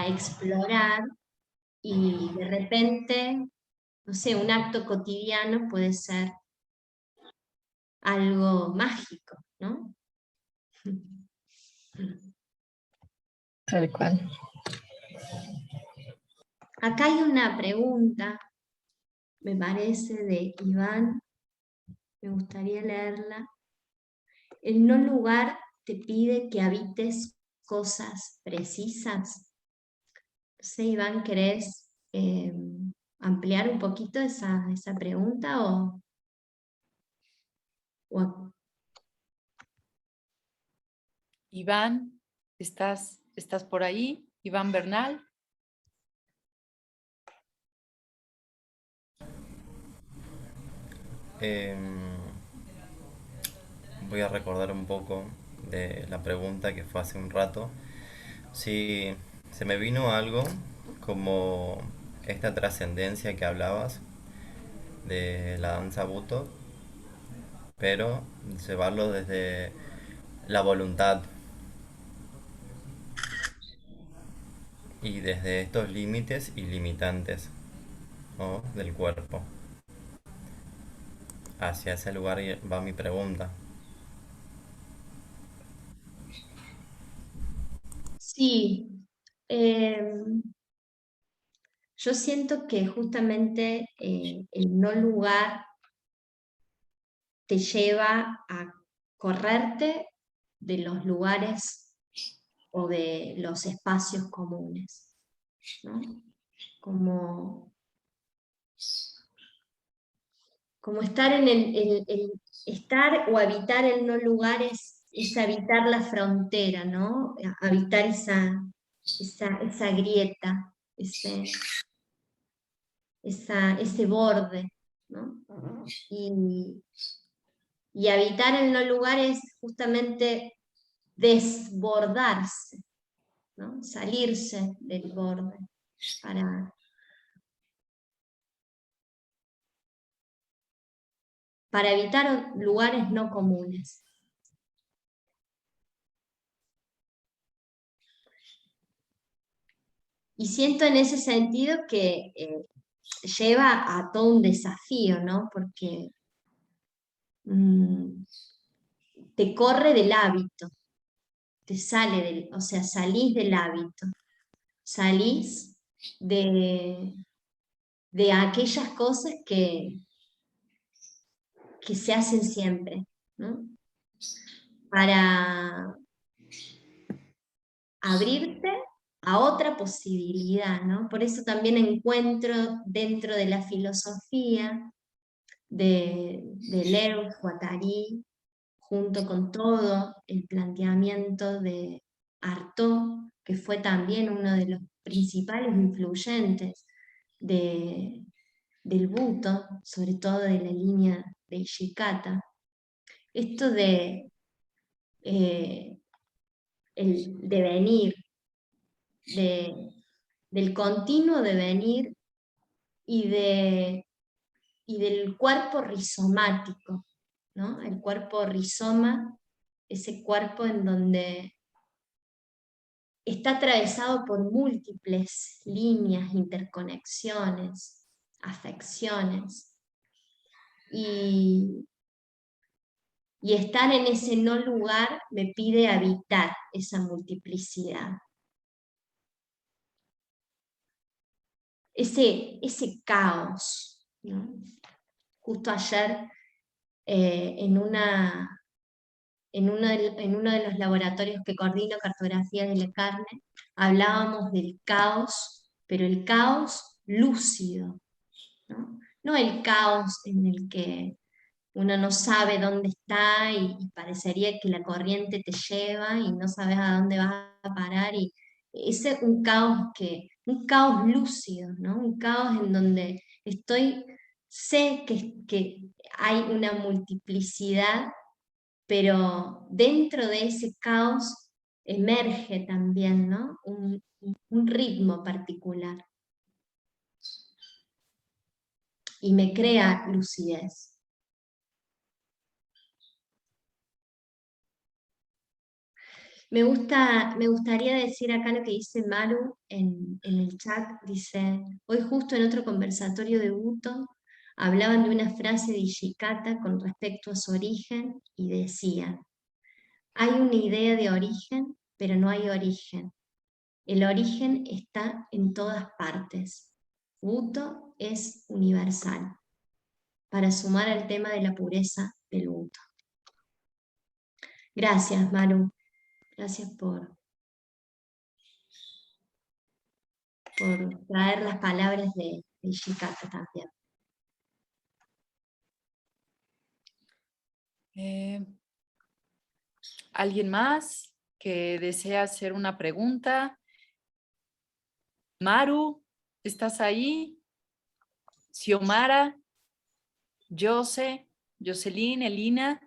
[SPEAKER 4] explorar y de repente, no sé, un acto cotidiano puede ser algo mágico, ¿no?
[SPEAKER 1] Tal cual.
[SPEAKER 4] Acá hay una pregunta, me parece, de Iván, me gustaría leerla. El no lugar te pide que habites cosas precisas. No sé, Iván, ¿querés ampliar un poquito esa pregunta o
[SPEAKER 1] Iván, ¿estás por ahí? Iván Bernal.
[SPEAKER 7] Voy a recordar un poco de la pregunta que fue hace un rato. Sí, se me vino algo como esta trascendencia que hablabas de la danza Buto, pero llevarlo desde la voluntad y desde estos límites ilimitantes, ¿no? Del cuerpo. Hacia ese lugar va mi pregunta.
[SPEAKER 4] sí, yo siento que justamente el no lugar te lleva a correrte de los lugares o de los espacios comunes, ¿no? Como estar en el estar o habitar el no lugar es habitar la frontera, ¿no? Habitar esa grieta, ese borde, ¿no? Y habitar el no lugar es justamente desbordarse, ¿no? Salirse del borde para evitar lugares no comunes. Y siento en ese sentido que lleva a todo un desafío, ¿no? Porque te corre del hábito, te sale o sea, salís del hábito, salís de aquellas cosas que se hacen siempre, ¿no? Para abrirte a otra posibilidad, ¿no? Por eso también encuentro dentro de la filosofía de Deleuze, Guattari, junto con todo el planteamiento de Artaud, que fue también uno de los principales influyentes del Buto, sobre todo de la línea de Ishikata, esto de el devenir, del continuo devenir y del cuerpo rizomático, ¿no? El cuerpo rizoma, ese cuerpo en donde está atravesado por múltiples líneas, interconexiones, afecciones, y estar en ese no lugar me pide habitar esa multiplicidad. Ese caos, ¿no? Justo ayer en uno de los laboratorios que coordino, cartografía de la carne, hablábamos del caos, pero el caos lúcido, ¿no? No el caos en el que uno no sabe dónde está y parecería que la corriente te lleva y no sabes a dónde vas a parar, y ese es un caos lúcido, ¿no? Un caos en donde sé que hay una multiplicidad, pero dentro de ese caos emerge también, ¿no? Un ritmo particular y me crea lucidez. Me gustaría decir acá lo que dice Maru en el chat. Dice, hoy justo en otro conversatorio de Butto hablaban de una frase de Ijikata con respecto a su origen y decían, hay una idea de origen, pero no hay origen. El origen está en todas partes. Butto es universal. Para sumar al tema de la pureza del Butto. Gracias, Maru. Gracias por traer las palabras de Ijikata también.
[SPEAKER 1] ¿Alguien más que desea hacer una pregunta? Maru, ¿estás ahí? Xiomara, Jose, Jocelyn, Elina.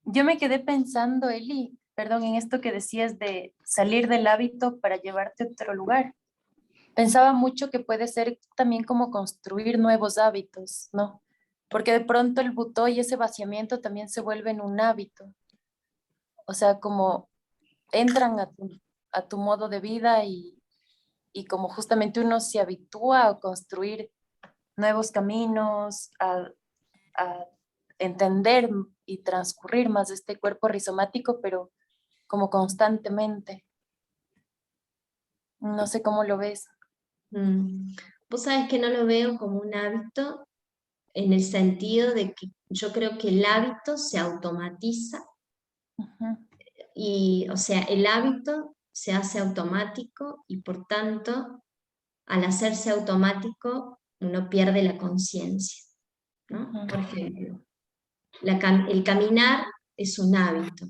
[SPEAKER 2] Yo me quedé pensando, Eli, perdón, en esto que decías de salir del hábito para llevarte a otro lugar. Pensaba mucho que puede ser también como construir nuevos hábitos, ¿no? Porque de pronto el butó y ese vaciamiento también se vuelven un hábito. O sea, como entran a tu modo de vida y como justamente uno se habitúa a construir nuevos caminos, a entender y transcurrir más este cuerpo rizomático, pero como constantemente. No sé cómo lo ves.
[SPEAKER 4] Vos sabés que no lo veo como un hábito en el sentido de que yo creo que el hábito se automatiza. Y, o sea, el hábito se hace automático y por tanto, al hacerse automático, uno pierde la conciencia, ¿no? Por ejemplo, el caminar es un hábito,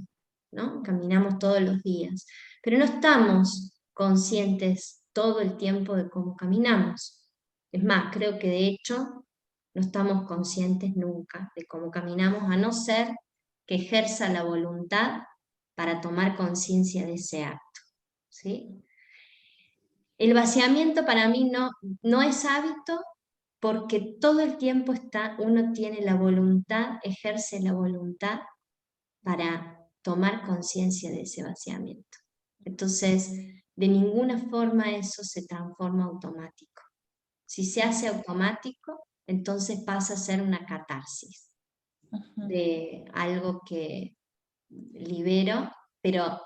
[SPEAKER 4] ¿no? Caminamos todos los días, pero no estamos conscientes todo el tiempo de cómo caminamos. Es más, creo que de hecho no estamos conscientes nunca de cómo caminamos, a no ser que ejerza la voluntad para tomar conciencia de ese acto, ¿sí? El vaciamiento para mí no es hábito, porque todo el tiempo uno tiene la voluntad, ejerce la voluntad para tomar conciencia de ese vaciamiento. Entonces, de ninguna forma eso se transforma automático. Si se hace automático, entonces pasa a ser una catarsis de algo que libero, pero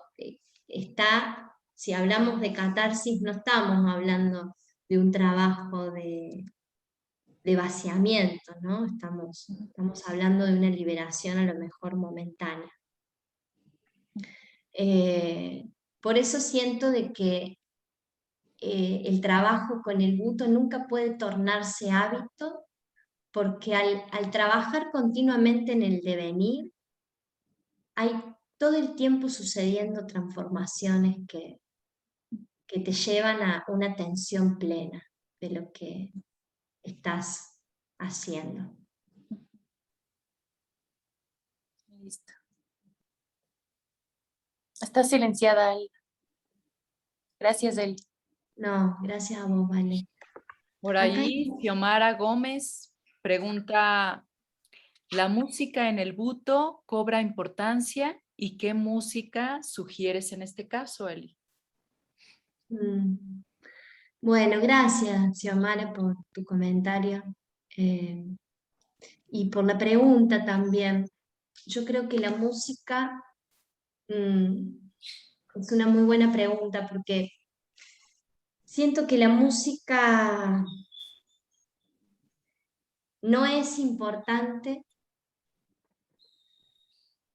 [SPEAKER 4] si hablamos de catarsis, no estamos hablando de un trabajo de vaciamiento, ¿no? Estamos hablando de una liberación a lo mejor momentánea. Por eso siento de que el trabajo con el Butto nunca puede tornarse hábito, porque al trabajar continuamente en el devenir, hay todo el tiempo sucediendo transformaciones que te llevan a una atención plena de lo que estás haciendo.
[SPEAKER 2] Listo. Está silenciada, Eli. Gracias, Eli.
[SPEAKER 4] No, gracias a vos, Vale.
[SPEAKER 1] Por
[SPEAKER 4] Acá
[SPEAKER 1] ahí, Xiomara Gómez pregunta, ¿la música en el buto cobra importancia? ¿Y qué música sugieres en este caso, Eli?
[SPEAKER 4] Bueno, gracias, Xiomara, por tu comentario y por la pregunta también. Yo creo que la música es una muy buena pregunta porque siento que la música no es importante,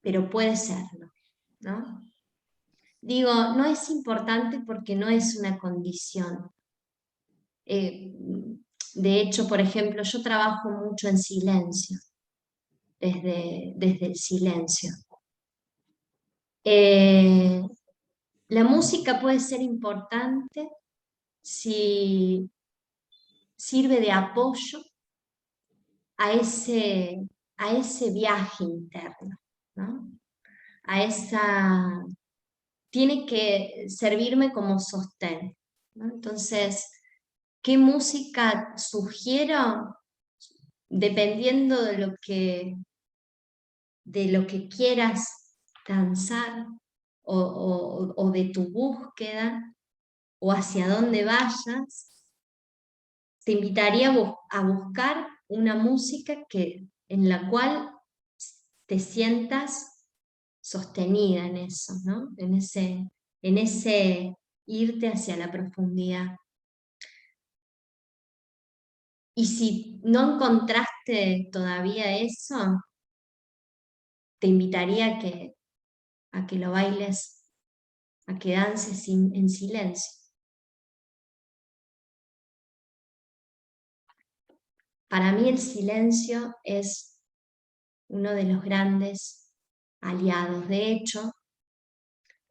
[SPEAKER 4] pero puede serlo, ¿no? Digo, no es importante porque no es una condición. De hecho, por ejemplo, yo trabajo mucho en silencio, desde el silencio. La música puede ser importante si sirve de apoyo a ese viaje interno, ¿no? Tiene que servirme como sostén, ¿no? Entonces, ¿qué música sugiero? Dependiendo de lo que quieras danzar o de tu búsqueda o hacia dónde vayas, te invitaría a buscar una música en la cual te sientas sostenida en eso, ¿no? En ese irte hacia la profundidad. Y si no encontraste todavía eso, te invitaría a que lo bailes, a que dances en silencio. Para mí el silencio es uno de los grandes aliados. De hecho,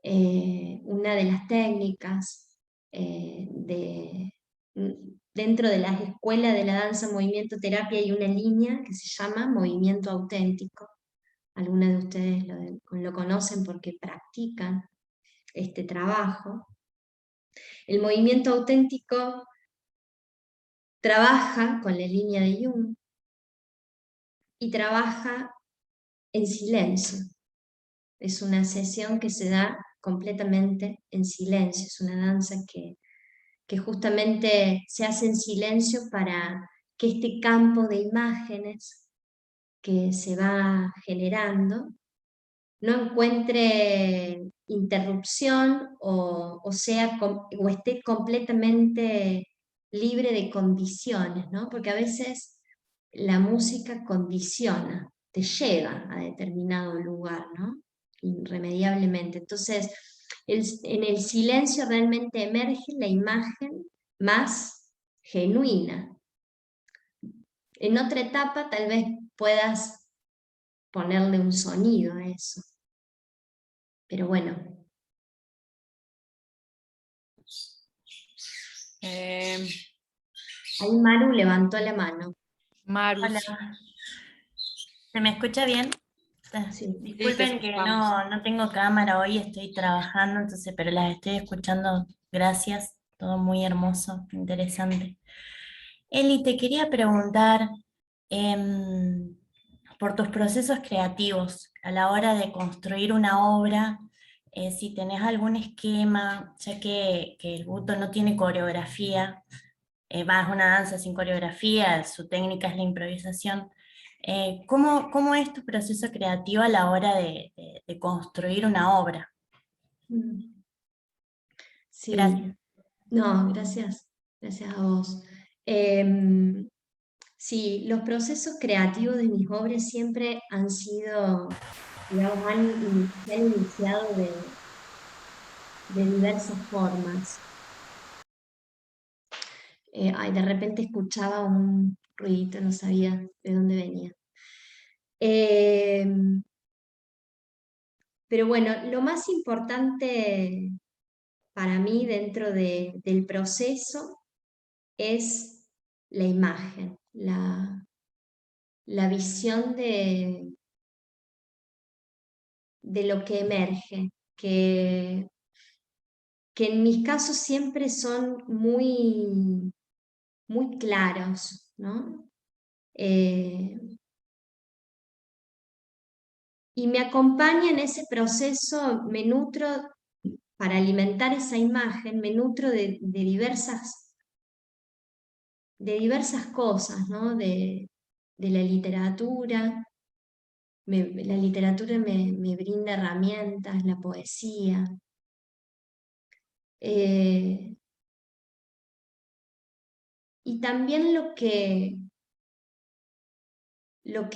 [SPEAKER 4] una de las técnicas dentro de las escuelas de la danza, movimiento, terapia, hay una línea que se llama movimiento auténtico. Algunos de ustedes lo conocen porque practican este trabajo. El movimiento auténtico trabaja con la línea de Jung y trabaja en silencio. Es una sesión que se da completamente en silencio, es una danza que justamente se hace en silencio para que este campo de imágenes que se va generando no encuentre interrupción o esté completamente libre de condiciones, ¿no? Porque a veces la música condiciona, te lleva a determinado lugar, ¿no? Irremediablemente. Entonces, en el silencio realmente emerge la imagen más genuina. En otra etapa tal vez puedas ponerle un sonido a eso. Pero bueno. Ahí Maru levantó la mano.
[SPEAKER 1] Maru,
[SPEAKER 8] Hola, ¿se me escucha bien?
[SPEAKER 4] Sí.
[SPEAKER 8] Disculpen que no tengo cámara hoy, estoy trabajando, entonces, pero las estoy escuchando. Gracias, todo muy hermoso, interesante. Eli, te quería preguntar por tus procesos creativos a la hora de construir una obra, si tenés algún esquema, ya que el buto no tiene coreografía, es una danza sin coreografía, su técnica es la improvisación. ¿Cómo es tu proceso creativo a la hora de construir una obra?
[SPEAKER 4] Sí.
[SPEAKER 8] Gracias.
[SPEAKER 4] No, gracias. Gracias a vos. Sí, los procesos creativos de mis obras siempre han sido, digamos, se han iniciado de diversas formas. De repente escuchaba un ruidito, no sabía de dónde venía. Pero bueno, lo más importante para mí dentro del proceso es la imagen, la visión de lo que emerge, que en mis casos siempre son muy, muy claros, ¿no? Y me acompaña en ese proceso, me nutro, para alimentar esa imagen, me nutro de diversas cosas, ¿no? De la literatura. La literatura me brinda herramientas, la poesía. Y también lo que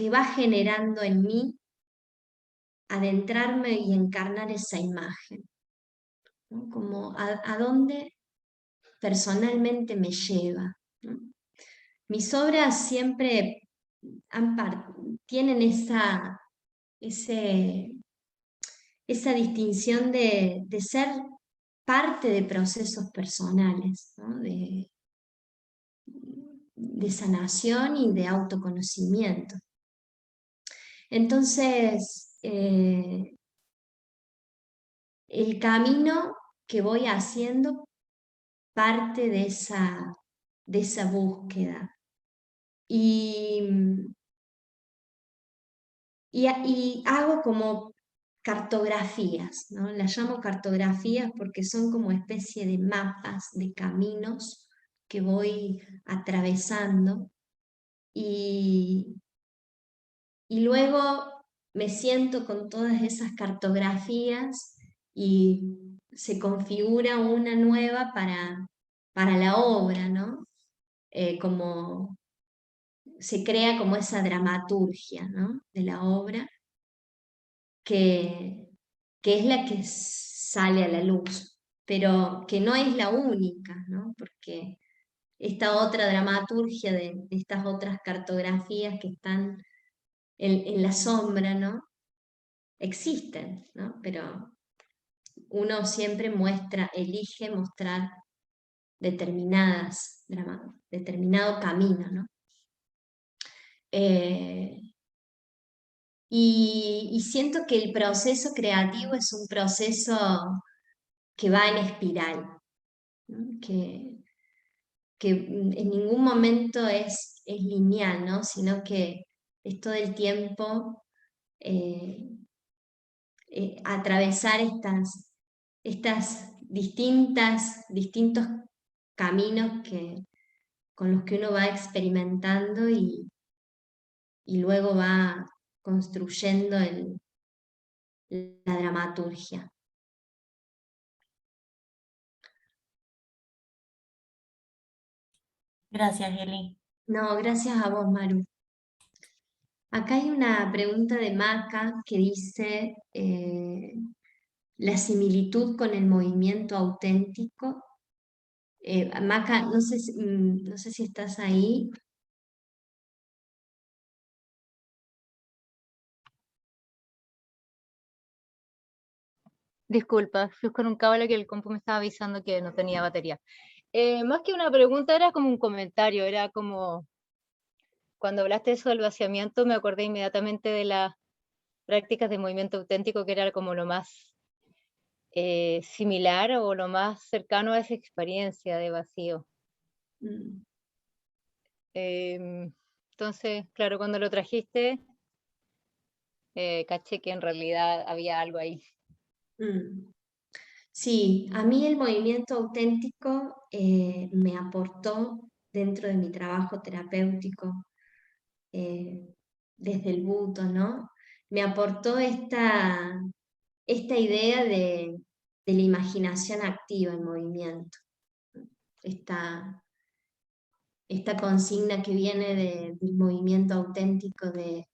[SPEAKER 4] va generando en mí adentrarme y encarnar esa imagen, ¿no? Como a dónde personalmente me lleva, ¿no? Mis obras siempre tienen esa distinción de ser parte de procesos personales, ¿no? De sanación y de autoconocimiento. Entonces, el camino que voy haciendo parte de esa búsqueda. Y hago como cartografías, ¿no? Las llamo cartografías porque son como especie de mapas, de caminos que voy atravesando. Y luego me siento con todas esas cartografías y se configura una nueva para la obra, ¿no? Como se crea como esa dramaturgia, ¿no? De la obra, que es la que sale a la luz, pero que no es la única, ¿no? Porque esta otra dramaturgia de estas otras cartografías que están en la sombra, ¿no? Existen, ¿no? Pero uno siempre elige mostrar determinado camino, ¿no? Y siento que el proceso creativo es un proceso que va en espiral, ¿no? Que en ningún momento es lineal, ¿no? Sino que es todo el tiempo atravesar estas distintos caminos con los que uno va experimentando y luego va construyendo la dramaturgia.
[SPEAKER 8] Gracias, Eli.
[SPEAKER 4] No, gracias a vos, Maru. Acá hay una pregunta de Maca que dice la similitud con el movimiento auténtico. Maca, no sé si estás ahí.
[SPEAKER 3] Disculpa, fui con un cable que el compu me estaba avisando que no tenía batería. Más que una pregunta, era como un comentario, era como, cuando hablaste de eso del vaciamiento, me acordé inmediatamente de las prácticas de movimiento auténtico, que era como lo más similar o lo más cercano a esa experiencia de vacío. Entonces, claro, cuando lo trajiste, caché que en realidad había algo ahí.
[SPEAKER 4] Sí, a mí el movimiento auténtico me aportó dentro de mi trabajo terapéutico desde el buto, ¿no? Me aportó esta idea de la imaginación activa en movimiento. Esta consigna que viene del movimiento auténtico de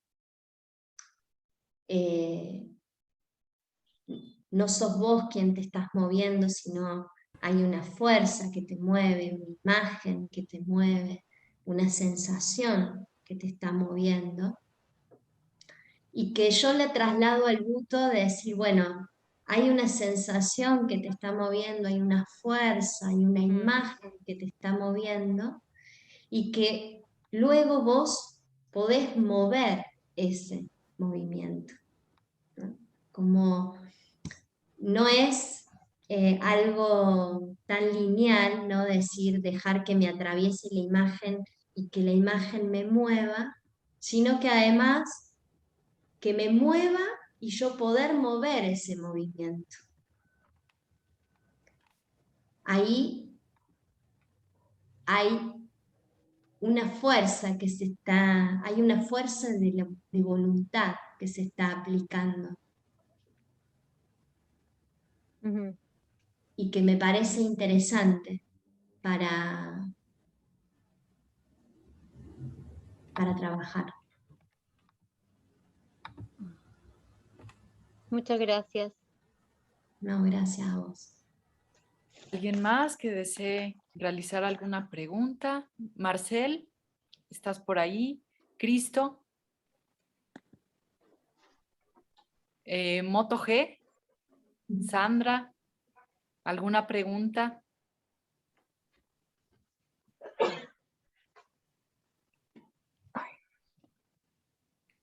[SPEAKER 4] no sos vos quien te estás moviendo, sino hay una fuerza que te mueve, una imagen que te mueve, una sensación que te está moviendo. Y que yo le traslado al buto de decir, bueno, hay una sensación que te está moviendo, hay una fuerza, hay una imagen que te está moviendo, y que luego vos podés mover ese movimiento, ¿no? como no es algo tan lineal, ¿no? Decir, dejar que me atraviese la imagen y que la imagen me mueva, sino que además que me mueva y yo poder mover ese movimiento. Ahí hay una fuerza que hay una fuerza de voluntad que se está aplicando
[SPEAKER 3] Ujú.
[SPEAKER 4] y que me parece interesante para, para trabajar.
[SPEAKER 3] Muchas gracias.
[SPEAKER 4] No, gracias a vos.
[SPEAKER 1] ¿Alguien más que desee realizar alguna pregunta? Marcel, ¿estás por ahí? Cristo. Moto G. Sandra, ¿alguna pregunta?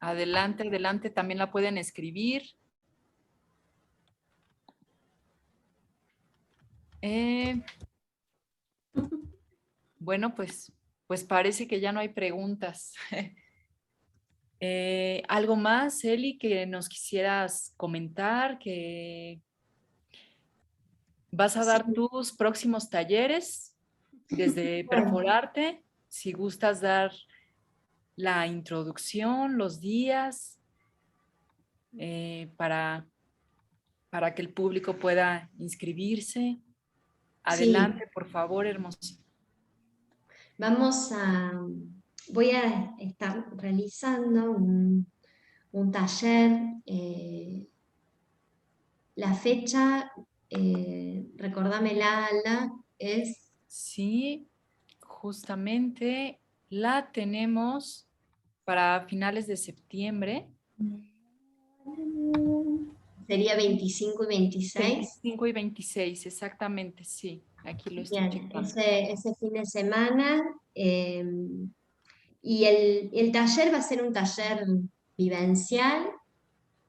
[SPEAKER 1] Adelante, adelante, también la pueden escribir. Bueno, pues parece que ya no hay preguntas. ¿Algo más, Eli, que nos quisieras comentar? ¿Que vas a
[SPEAKER 4] Sí,
[SPEAKER 1] dar tus próximos talleres desde
[SPEAKER 4] bueno,
[SPEAKER 1] Perforarte? Si gustas dar la introducción, los días, para que el público pueda inscribirse.
[SPEAKER 4] sí,
[SPEAKER 1] Adelante, por favor, hermoso.
[SPEAKER 4] voy a estar realizando un taller. La fecha, recordámela, Ala, es
[SPEAKER 1] Sí, justamente la tenemos para finales de septiembre,
[SPEAKER 4] sería 25 y 26.
[SPEAKER 1] 25 y 26, exactamente, sí, aquí lo estoy
[SPEAKER 4] Bien,
[SPEAKER 1] checando.
[SPEAKER 4] ese fin de semana. Y el taller va a ser un taller vivencial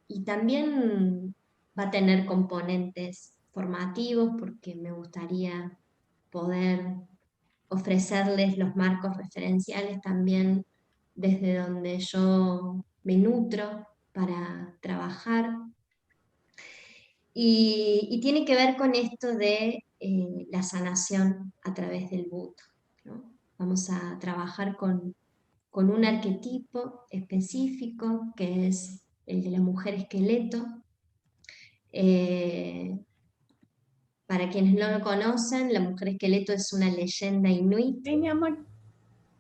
[SPEAKER 4] y también va a tener componentes formativos porque me gustaría poder ofrecerles los marcos referenciales también desde donde yo me nutro para trabajar. Y tiene que ver con esto de la sanación a través del buto, ¿no? Vamos a trabajar con un arquetipo específico que es el de la mujer esqueleto. Eh, para quienes no lo conocen, la mujer esqueleto es una leyenda inuit
[SPEAKER 8] Sí, mi amor.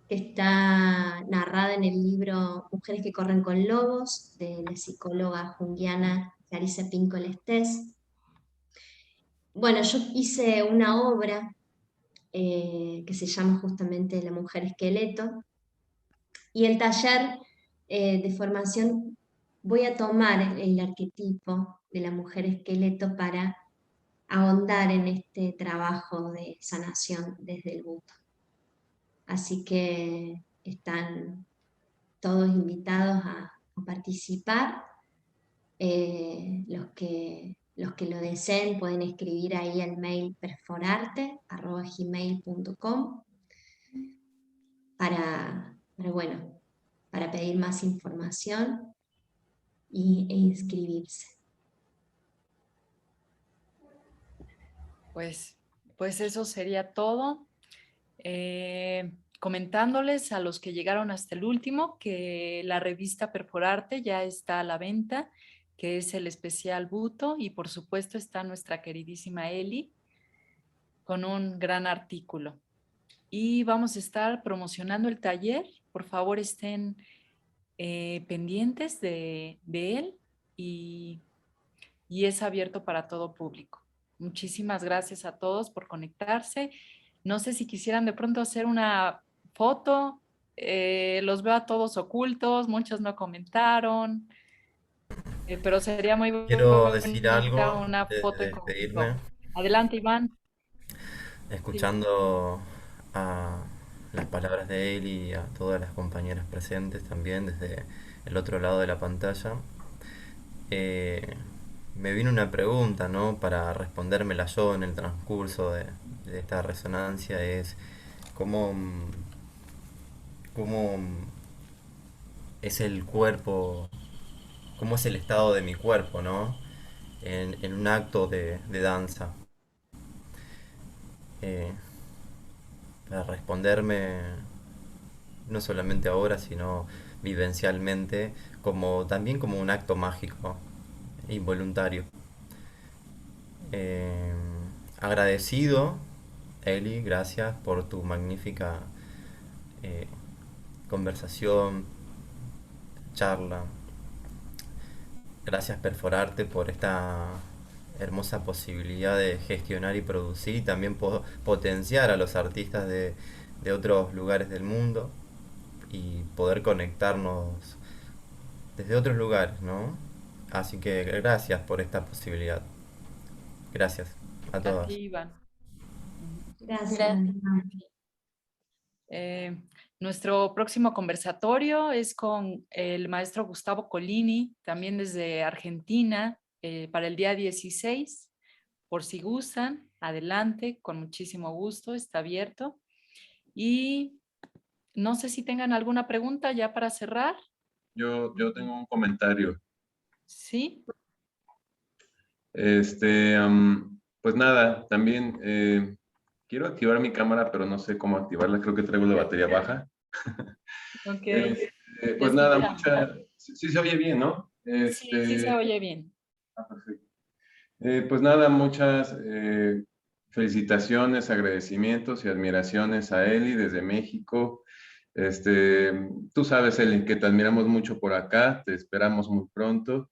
[SPEAKER 4] que está narrada en el libro Mujeres que corren con lobos, de la psicóloga junguiana Clarissa Pinkola Estés. Bueno, yo hice una obra que se llama justamente La mujer esqueleto, y el taller de formación voy a tomar el arquetipo de la mujer esqueleto para ahondar en este trabajo de sanación desde el buto. Así que están todos invitados a participar. Los que lo deseen pueden escribir ahí al mail perforarte@gmail.com bueno, para pedir más información e inscribirse.
[SPEAKER 1] Pues eso sería todo. Comentándoles a los que llegaron hasta el último que la revista Perforarte ya está a la venta, que es el especial Buto, y por supuesto está nuestra queridísima Eli con un gran artículo. Y vamos a estar promocionando el taller. Por favor, estén pendientes de él y es abierto para todo público. Muchísimas gracias a todos por conectarse. No sé si quisieran de pronto hacer una foto. Los veo a todos ocultos, muchos no comentaron, pero sería muy
[SPEAKER 7] Quiero decir
[SPEAKER 1] bonita
[SPEAKER 7] algo
[SPEAKER 1] una
[SPEAKER 7] antes
[SPEAKER 1] foto
[SPEAKER 7] de
[SPEAKER 1] en
[SPEAKER 7] despedirme.
[SPEAKER 1] conjunto. Adelante, Iván. Sí.
[SPEAKER 7] Escuchando a las palabras de él y a todas las compañeras presentes también desde el otro lado de la pantalla, eh, me vino una pregunta, ¿no? Para respondérmela yo en el transcurso de esta resonancia, es cómo, cómo es el cuerpo, cómo es el estado de mi cuerpo, ¿no? En un acto de danza. Eh, para responderme no solamente ahora, sino vivencialmente, como también como un acto mágico, involuntario. Eh, Agradecido, Eli, gracias por tu magnífica eh, conversación, charla. Gracias Perforarte por esta hermosa posibilidad de gestionar y producir y también potenciar a los artistas de otros lugares del mundo y poder conectarnos desde otros lugares, ¿no? Así que gracias por esta posibilidad. Gracias a
[SPEAKER 1] A
[SPEAKER 7] todas.
[SPEAKER 1] ti, Iván.
[SPEAKER 4] Gracias.
[SPEAKER 1] Nuestro próximo conversatorio es con el maestro Gustavo Colini, también desde Argentina, para el día 16. Por si gustan, adelante, con muchísimo gusto, está abierto. Y no sé si tengan alguna pregunta ya para cerrar.
[SPEAKER 9] Yo tengo un comentario.
[SPEAKER 1] Sí.
[SPEAKER 9] Pues nada, también quiero activar mi cámara, pero no sé cómo activarla. Creo que traigo la batería baja.
[SPEAKER 1] Ok.
[SPEAKER 9] Pues nada, sí se oye bien, ¿no?
[SPEAKER 1] Sí se oye bien.
[SPEAKER 9] Perfecto. Pues nada, muchas felicitaciones, agradecimientos y admiraciones a Eli desde México. Tú sabes, Eli, que te admiramos mucho por acá, te esperamos muy pronto.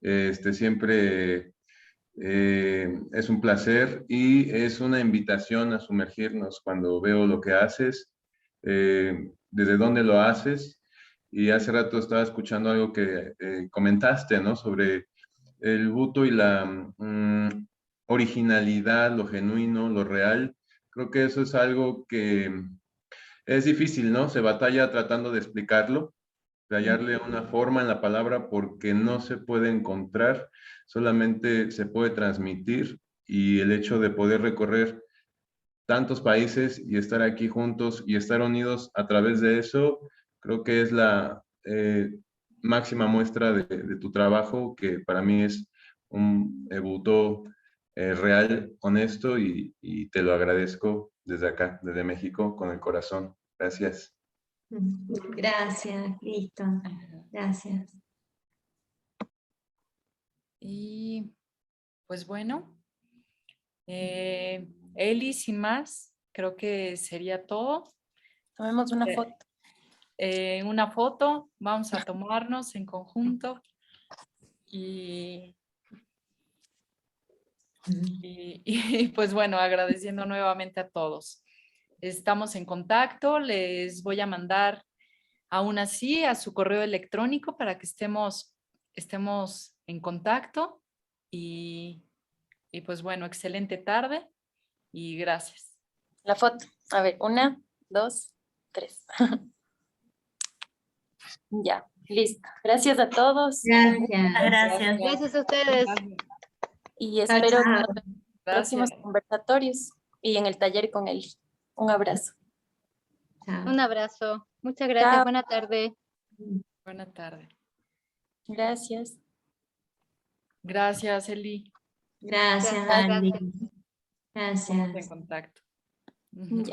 [SPEAKER 9] Siempre es un placer y es una invitación a sumergirnos cuando veo lo que haces, desde dónde lo haces. Y hace rato estaba escuchando algo que comentaste, ¿no? Sobre el buto y la originalidad, lo genuino, lo real. Creo que eso es algo que es difícil, ¿no? Se batalla tratando de explicarlo, de hallarle una forma en la palabra porque no se puede encontrar, solamente se puede transmitir y el hecho de poder recorrer tantos países y estar aquí juntos y estar unidos a través de eso, creo que es la máxima muestra de tu trabajo, que para mí es un buto real, honesto y te lo agradezco desde acá, desde México, con el corazón. Gracias.
[SPEAKER 4] Gracias, listo. Gracias.
[SPEAKER 1] Y pues bueno, Eli, sin más, creo que sería todo.
[SPEAKER 2] Tomemos una foto.
[SPEAKER 1] Una foto, vamos a tomarnos en conjunto y pues bueno, agradeciendo nuevamente a todos. Estamos en contacto, les voy a mandar aún así a su correo electrónico para que estemos en contacto y pues bueno, excelente tarde y gracias.
[SPEAKER 2] La foto. A ver, 1, 2, 3. Ya, listo. Gracias a todos.
[SPEAKER 4] Gracias.
[SPEAKER 3] Gracias a ustedes.
[SPEAKER 2] Y espero
[SPEAKER 4] chao.
[SPEAKER 2] en los próximos conversatorios y en el taller con él. Un abrazo.
[SPEAKER 4] Chao.
[SPEAKER 3] Un abrazo. Muchas gracias.
[SPEAKER 2] Chao.
[SPEAKER 3] Buena tarde.
[SPEAKER 1] Buena tarde.
[SPEAKER 2] Gracias.
[SPEAKER 1] Gracias, Eli.
[SPEAKER 4] Gracias,
[SPEAKER 3] Gracias.
[SPEAKER 4] Andy.
[SPEAKER 1] Estamos en
[SPEAKER 4] Gracias.
[SPEAKER 1] contacto.
[SPEAKER 2] Ya.